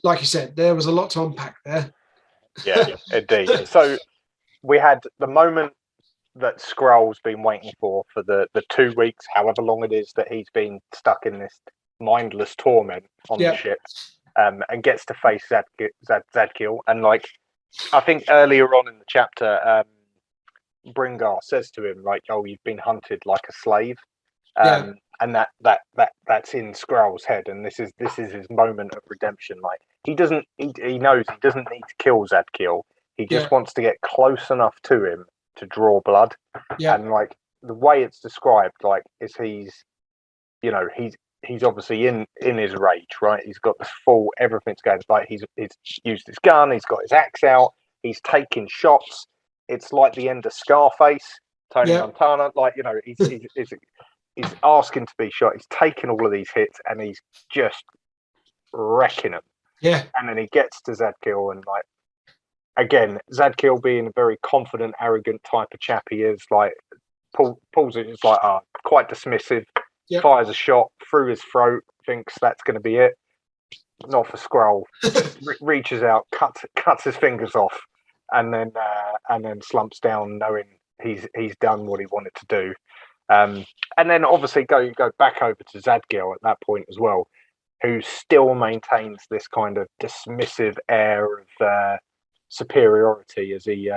like you said, there was a lot to unpack there. Yeah, indeed. So we had the moment that Skrull's been waiting for the 2 weeks, however long it is that he's been stuck in this mindless torment on the ship, and gets to face Zadkiel. And like, I think earlier on in the chapter, Bringar says to him, like, "Oh, you've been hunted like a slave," and that's in Skrull's head, and this is his moment of redemption. Like, he knows he doesn't need to kill Zadkiel. He just wants to get close enough to him to draw blood. And like, the way it's described, like, is he's obviously in his rage, right? He's got this full, everything's going, like, he's used his gun, he's got his axe out, he's taking shots. It's like the end of Scarface, Tony Montana. Like, he's asking to be shot. He's taking all of these hits and he's just wrecking them. Yeah. And then he gets to Zadkiel, and like, again, Zadkiel being a very confident, arrogant type of chap he is, like, pulls it, it's like, quite dismissive, fires a shot through his throat, thinks that's going to be it. Not for Skrull. Reaches out, cuts his fingers off, and then slumps down, knowing he's done what he wanted to do. And then obviously go back over to Zadkiel at that point as well, who still maintains this kind of dismissive air of superiority as he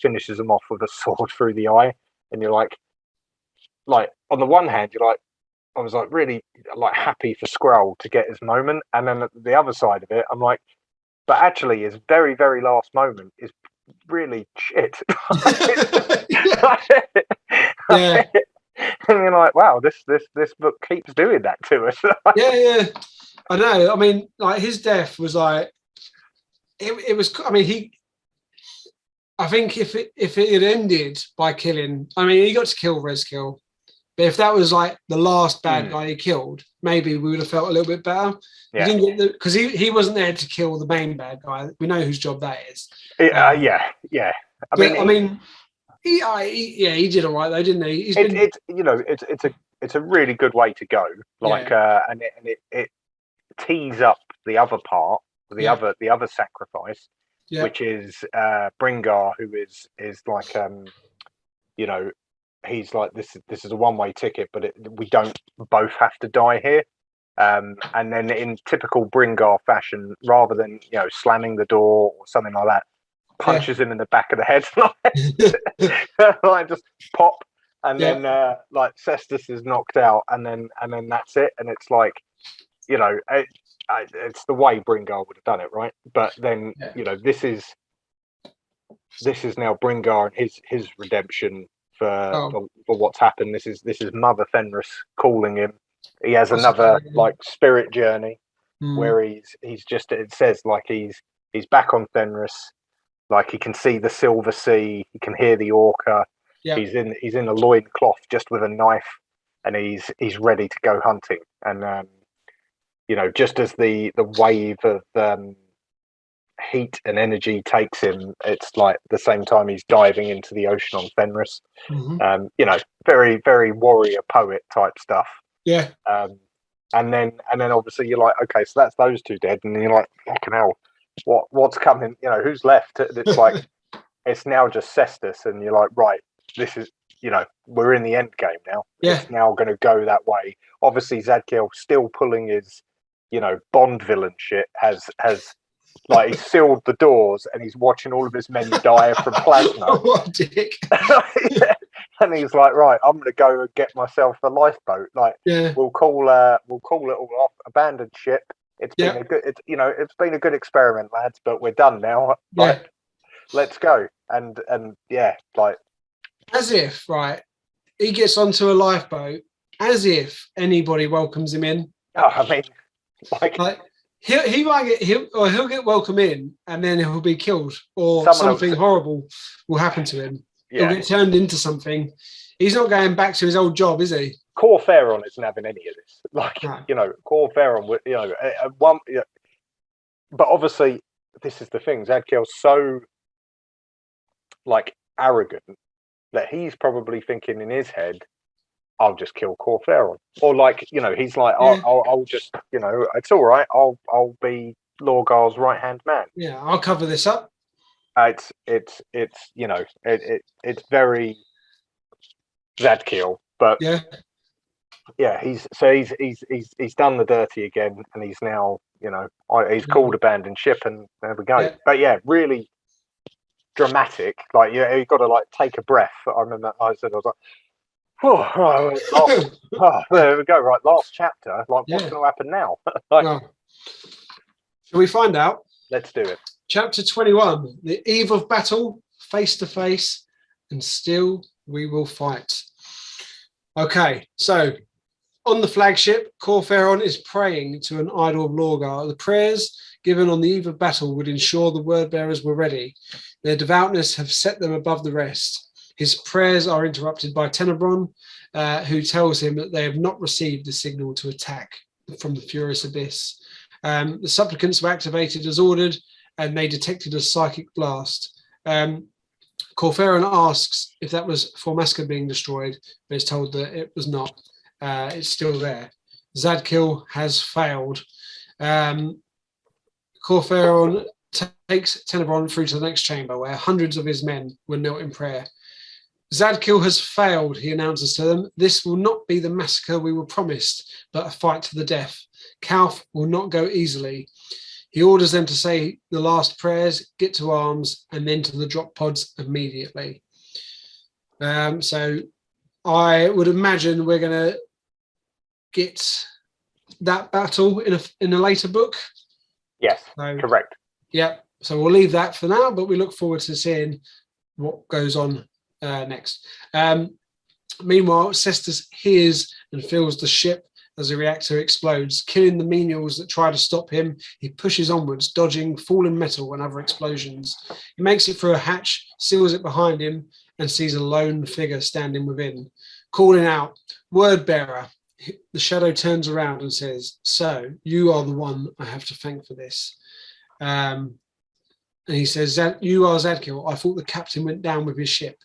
finishes him off with a sword through the eye. And you're like, on the one hand, you're like, I was like really like happy for Skrull to get his moment, and then at the other side of it, I'm like, but actually his very, very last moment is really shit. Yeah. And you're like, wow, this book keeps doing that to us. Yeah. I know. I mean, like, his death was like, it was. I mean, I think if it had ended by killing, I mean, he got to kill Rezkill, but if that was like the last bad guy he killed, maybe we would have felt a little bit better. Yeah. Because he wasn't there to kill the main bad guy. We know whose job that is. Yeah. He did all right though, didn't he? It's a really good way to go. Like, and it tees up the other part, the other sacrifice, which is Bringar, who is like, he's like, this is a one-way ticket, but we don't both have to die here. And then in typical Bringar fashion, rather than slamming the door or something like that, punches him in the back of the head, like just pop, and then like Cestus is knocked out, and then that's it. And it's like, it's the way Bringar would have done it, right? But then this is now Bringar and his redemption for what's happened. This is Mother Fenris calling him. He has another like spirit journey where he's just, it says like he's back on Fenris. Like, he can see the Silver Sea, he can hear the orca. Yeah. He's in a loincloth just with a knife, and he's ready to go hunting. And just as the wave of heat and energy takes him, it's like the same time he's diving into the ocean on Fenris. Very, very warrior poet type stuff. Yeah. And then obviously you're like, okay, so that's those two dead, and then you're like, fucking hell. what's coming? You know, who's left? And it's like it's now just Cestus, and you're like, right, this is, you know, we're in the end game now. Yeah. It's now going to go that way. Obviously, Zadkiel still pulling his, you know, Bond villain shit. Has like he's sealed the doors and he's watching all of his men die from plasma. What a dick. Yeah. And he's like, right, I'm going to go and get myself a lifeboat. Like, Yeah. we'll call it all off. Abandoned ship. It's been a good, it's been a good experiment, lads. But we're done now. Like, let's go. And yeah, like, as if, right, he gets onto a lifeboat, as if anybody welcomes him in. Oh, I mean, like he'll get welcome in, and then he'll be killed, or something horrible will happen to him. Yeah. He'll get turned into something. He's not going back to his old job, is he? Core Pharaon isn't having any of this. Like, no. You know, Core Pharaon, you know, one. But obviously, this is the thing. Zadkiel's so like arrogant that he's probably thinking in his head, I'll just kill Core Pharaon. Or like, you know, he's like, I'll just, you know, it's all right. I'll be Lorgar's right hand man. Yeah, I'll cover this up. It's you know, it's very Zadkiel, but he's done the dirty again, and he's now, you know, he's called abandoned ship, and there we go. Yeah. But yeah, really dramatic. Like, you got to like take a breath. I remember I was like, oh, there we go. Right, last chapter. Like, what's going to happen now? Like, shall we find out? Let's do it. Chapter 21, the eve of battle, face to face, and still we will fight. Okay, so on the flagship, Core Pharaon is praying to an idol of Lorgar. The prayers given on the eve of battle would ensure the word bearers were ready. Their devoutness have set them above the rest. His prayers are interrupted by Tenebron, who tells him that they have not received the signal to attack from the furious abyss. The supplicants were activated as ordered, and they detected a psychic blast. Core Pharaon asks if that was Formaska being destroyed, but is told that it was not. It's still there. Zadkiel has failed. Core Pharaon takes Tenebron through to the next chamber, where hundreds of his men were knelt in prayer. Zadkiel has failed, he announces to them. This will not be the massacre we were promised, but a fight to the death. Kauf will not go easily. He orders them to say the last prayers, get to arms, and then to the drop pods immediately. So I would imagine we're going to get that battle in a later book. Yes, correct. Yeah, so we'll leave that for now, but we look forward to seeing what goes on next. Meanwhile, Cestus hears and feels the ship as the reactor explodes, killing the menials that try to stop him. He pushes onwards, dodging fallen metal and other explosions. He makes it through a hatch, seals it behind him, and sees a lone figure standing within. Calling out, "Word bearer." The shadow turns around and says, "So, you are the one I have to thank for this." And he says, "You are Zadkiel. I thought the captain went down with his ship."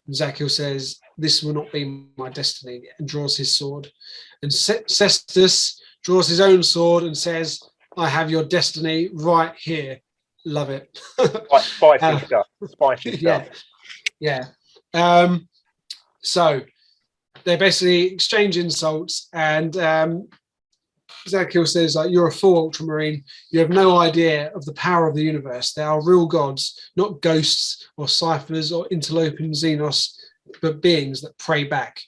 And Zadkiel says, "This will not be my destiny," and draws his sword. And Cestus draws his own sword and says, "I have your destiny right here." Love it. Spicy stuff. Spicy stuff. Yeah. So they basically exchange insults, and Zadkiel says, like, "You're a fool, Ultramarine. You have no idea of the power of the universe. They are real gods, not ghosts or ciphers or interloping Xenos, but beings that pray back."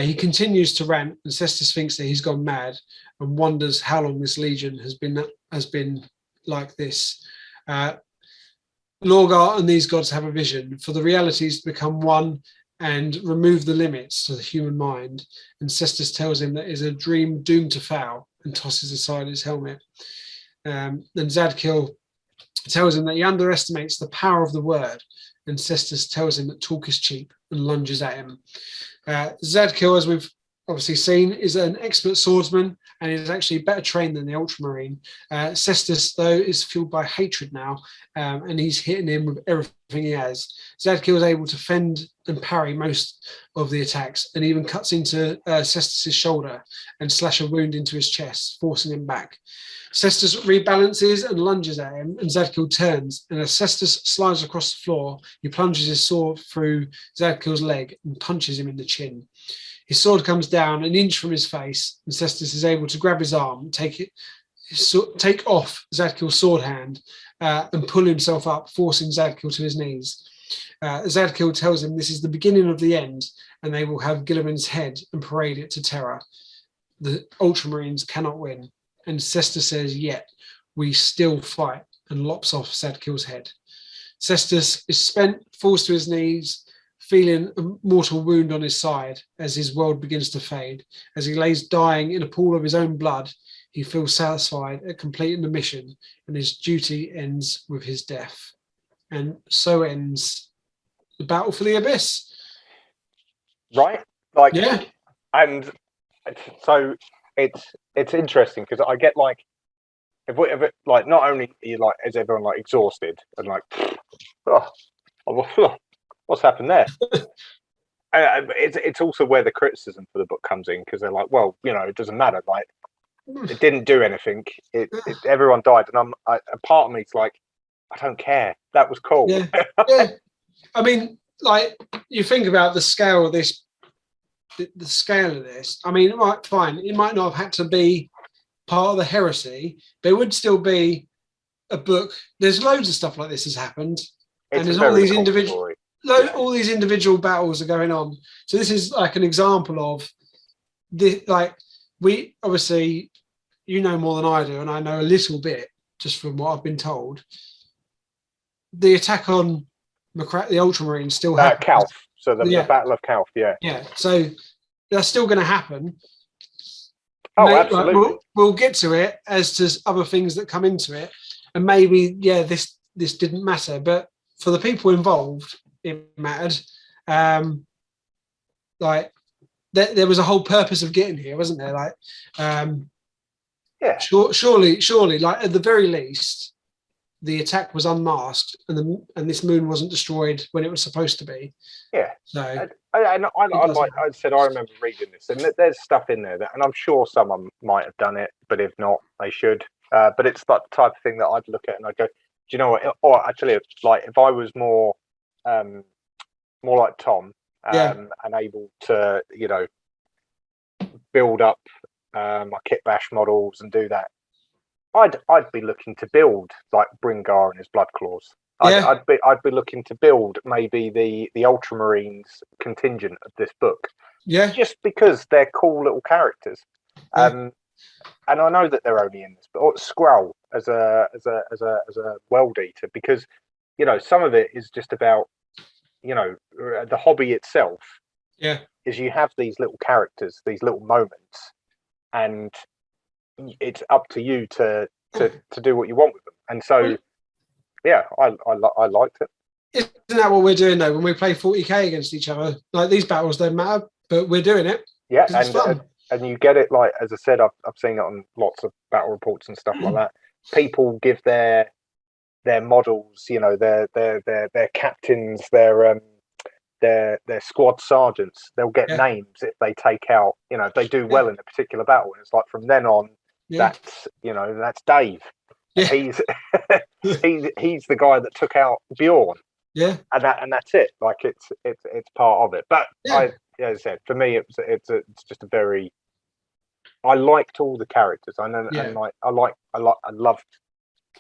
He continues to rant, and Cestus thinks that he's gone mad and wonders how long this legion has been like this. Lorgar and these gods have a vision for the realities to become one and remove the limits to the human mind. And Cestus tells him that it is a dream doomed to fail and tosses aside his helmet. Then Zadkiel tells him that he underestimates the power of the word, and Cestus tells him that talk is cheap and lunges at him. Zadkiel, as we've obviously seen, is an expert swordsman and is actually better trained than the Ultramarine. Cestus, though, is fueled by hatred now, and he's hitting him with everything he has. Zadkiel is able to fend and parry most of the attacks, and even cuts into Cestus's shoulder and slash a wound into his chest, forcing him back. Cestus rebalances and lunges at him, and Zadkiel turns, and as Cestus slides across the floor, he plunges his sword through Zadkiel's leg and punches him in the chin. His sword comes down an inch from his face, and Cestus is able to grab his arm and take off Zadkiel's sword hand and pull himself up, forcing Zadkiel to his knees. Zadkiel tells him this is the beginning of the end, and they will have Gilliman's head and parade it to terror. The Ultramarines cannot win. And Cestus says, yet we still fight, and lops off Zadkiel's head. Cestus is spent, falls to his knees, feeling a mortal wound on his side as his world begins to fade. As he lays dying in a pool of his own blood, he feels satisfied at completing the mission, and his duty ends with his death. And so ends the battle for the Abyss. Right? Yeah. And so it's interesting because I get like, if like, not only are you like, is everyone like exhausted and like, what's happened there? It's also where the criticism for the book comes in, because they're like, well, it doesn't matter, like it didn't do anything. Everyone died, and a part of me's like, I don't care. That was cool. Yeah. Yeah. I mean, like, you think about the scale of this. The scale of this. I mean, it might not have had to be part of the heresy, but it would still be a book. There's loads of stuff like this has happened, and there's all these individual. All these individual battles are going on. So this is like an example of the, like, we obviously, more than I do, and I know a little bit just from what I've been told. The attack on the Ultramarine still happened. Calf. So the Battle of Calf, yeah. Yeah. So that's still going to happen. Oh, absolutely. Like, we'll get to it as to other things that come into it, and maybe this didn't matter, but for the people involved, it mattered. Like there was a whole purpose of getting here, wasn't there? Like, surely, like at the very least, the attack was unmasked, and this moon wasn't destroyed when it was supposed to be. Yeah. So I said I remember reading this, and there's stuff in there and I'm sure someone might have done it, but if not, they should. But it's like the type of thing that I'd look at and I'd go, do you know what? Or actually, like if I was more like Tom, and able to, build up my kit bash models and do that, I'd be looking to build like Bringar and his Blood Claws. I'd be looking to build maybe the Ultramarines contingent of this book. Yeah. Just because they're cool little characters. And I know that they're only in this, but Skrull as a world eater, because some of it is just about the hobby itself. Yeah. Is you have these little characters, these little moments, and it's up to you to do what you want with them. And so I liked it. Isn't that what we're doing though when we play 40k against each other? Like, these battles don't matter, but we're doing it. Yeah, and you get it. Like, as I said, I've seen it on lots of battle reports and stuff like that. People give their models, their captains, their squad sergeants. They'll get names if they take out, if they do well in a particular battle. And it's like from then on, that's Dave. Yeah. He's the guy that took out Bjorn. Yeah, and that's it. Like it's part of it. But as I said, for me, it's just a very. I liked all the characters. I know, and I loved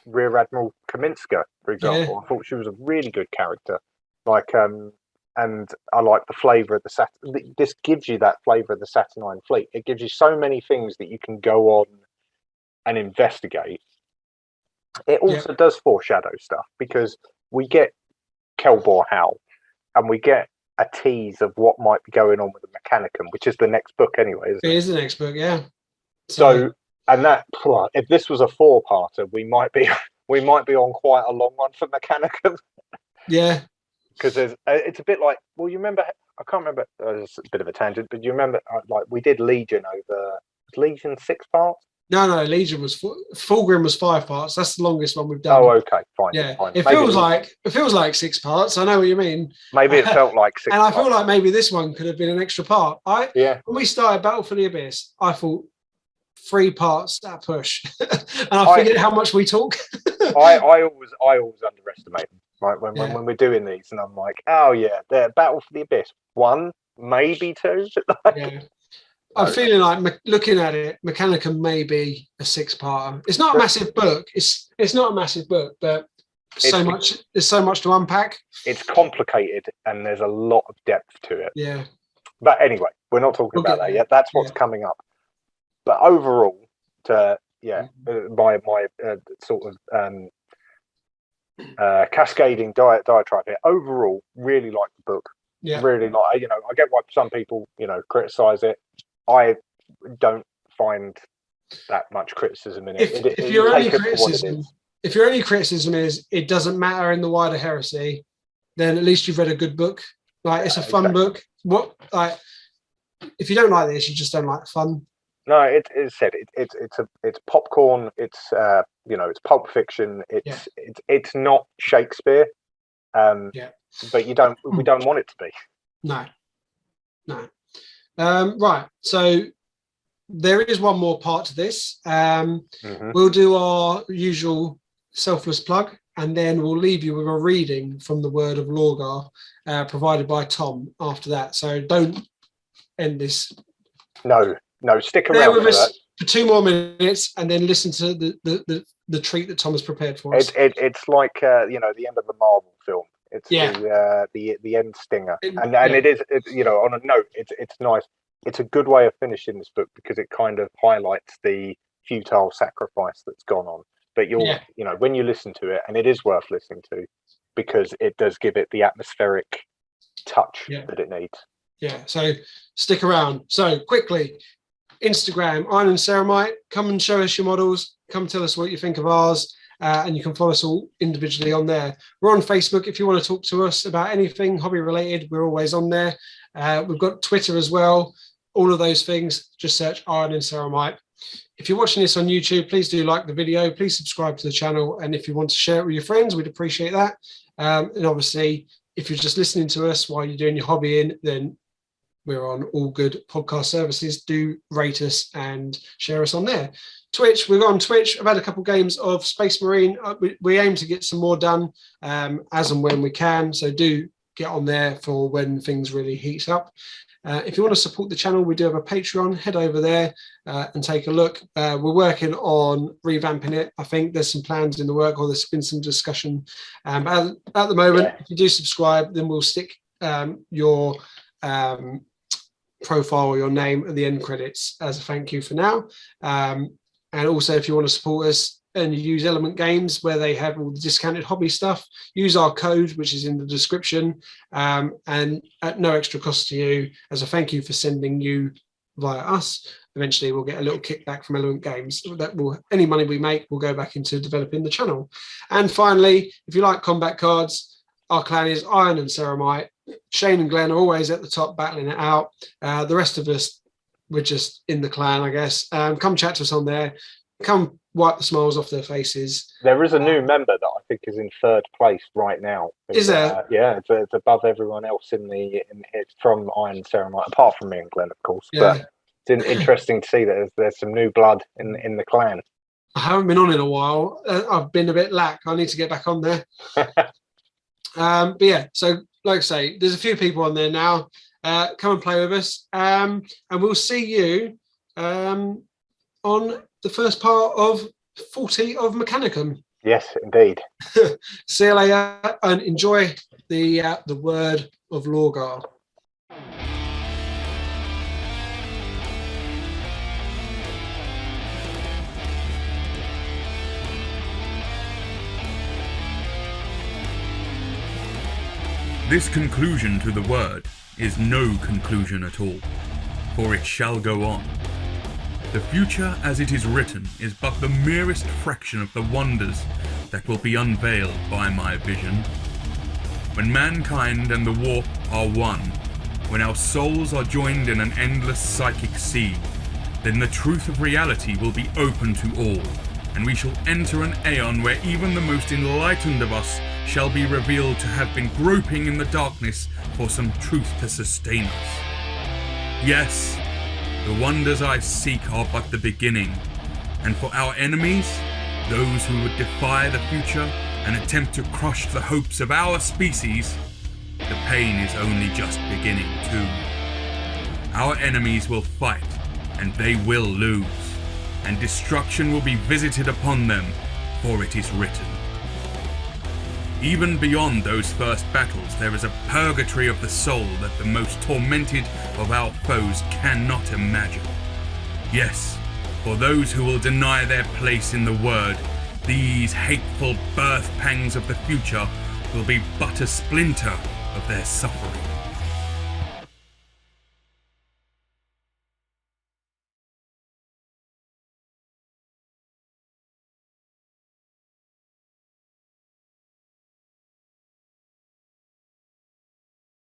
Rear Admiral Kaminska, for example. Yeah. I thought she was a really good character. Like, and I like the flavour of the This gives you that flavour of the Saturnine fleet. It gives you so many things that you can go on and investigate. It also does foreshadow stuff, because we get Kelbor Howl, and we get a tease of what might be going on with the Mechanicum, which is the next book anyway, isn't it? It is the next book, yeah. So, and that, if this was a 4-parter, we might be on quite a long one for Mechanicum. Yeah. Because it's a bit like, well, you remember I can't remember. It's a bit of a tangent, but you remember, like we did Legion over Legion 6 parts. No, Legion was Fulgrim was 5 parts. That's the longest one we've done. Oh, okay, fine. Yeah, fine. it feels like 6 parts. I know what you mean. Maybe it felt like 6. And I feel like maybe this one could have been an extra part. When we started Battle for the Abyss, I thought 3 parts at push, and I figured how much we talk. I always underestimate them. Right, when we're doing these, and I'm like, oh yeah, they're Battle for the Abyss 1, maybe 2. Yeah. I'm feeling like looking at it, Mechanicum may be a 6-parter. It's not a massive book. It's not a massive book, but there's so much to unpack. It's complicated, and there's a lot of depth to it. Yeah. But anyway, we're not talking about that yet. That's what's coming up. But overall, my sort of cascading diatribe here. Overall, really like the book. Yeah. Really like. I get why some people criticize it. I don't find that much criticism in it. If your only criticism is it doesn't matter in the wider heresy, then at least you've read a good book. Like it's a fun book. If you don't like this, you just don't like fun. No, it's popcorn. It's it's pulp fiction. It's not Shakespeare. But we don't want it to be. No. Right. So there is one more part to this. We'll do our usual selfless plug, and then we'll leave you with a reading from the Word of Lorgar, provided by Tom after that. So don't end this. No, stick around with us for 2 more minutes, and then listen to the treat that Tom has prepared for us. It's like the end of a Marvel film. It's the end stinger, and it is on a note. It's nice. It's a good way of finishing this book because it kind of highlights the futile sacrifice that's gone on. But when you listen to it, and it is worth listening to because it does give it the atmospheric touch that it needs. Yeah. So stick around. So quickly, Instagram, Iron and Ceramite. Come and show us your models. Come tell us what you think of ours. And you can follow us all individually on there. We're on Facebook. If you want to talk to us about anything hobby related, we're always on there. We've got Twitter as well. All of those things, just search Iron and Ceramite. If you're watching this on YouTube, please do like the video. Please subscribe to the channel. And if you want to share it with your friends, we'd appreciate that. And obviously, if you're just listening to us while you're doing your hobbying, then we're on all good podcast services. Do rate us and share us on there. Twitch, we're on Twitch. I've had a couple games of Space Marine. We aim to get some more done as and when we can. So do get on there for when things really heat up. If you want to support the channel, we do have a Patreon. Head over there and take a look. We're working on revamping it. I think there's some plans in the work, or there's been some discussion. At the moment, if you do subscribe, then we'll stick your profile or your name at the end credits as a thank you for now. And also, if you want to support us and you use Element Games, where they have all the discounted hobby stuff, use our code, which is in the description, and at no extra cost to you, as a thank you for sending you via us. Eventually, we'll get a little kickback from Element Games. Any money we make will go back into developing the channel. And finally, if you like combat cards, our clan is Iron and Ceramite. Shane and Glenn are always at the top battling it out. The rest of us, we're just in the clan, I guess. Come chat to us on there. Come wipe the smiles off their faces. There is a new member that I think is in 3rd place right now. Is there? It's above everyone else it's from Iron Ceramite, apart from me and Glenn, of course. Yeah. But it's interesting to see that there's some new blood in the clan. I haven't been on in a while. I've been a bit lack. I need to get back on there. But yeah, so like I say, there's a few people on there now. Come and play with us. And we'll see you on the first part of 40 of Mechanicum. Yes, indeed. See you later and enjoy the Word of Lorgar. This conclusion to the word is no conclusion at all, for it shall go on. The future as it is written is but the merest fraction of the wonders that will be unveiled by my vision. When mankind and the warp are one, when our souls are joined in an endless psychic sea, then the truth of reality will be open to all, and we shall enter an aeon where even the most enlightened of us shall be revealed to have been groping in the darkness for some truth to sustain us. Yes, the wonders I seek are but the beginning, and for our enemies, those who would defy the future and attempt to crush the hopes of our species, the pain is only just beginning too. Our enemies will fight, and they will lose, and destruction will be visited upon them, for it is written. Even beyond those first battles, there is a purgatory of the soul that the most tormented of our foes cannot imagine. Yes, for those who will deny their place in the Word, these hateful birth pangs of the future will be but a splinter of their suffering.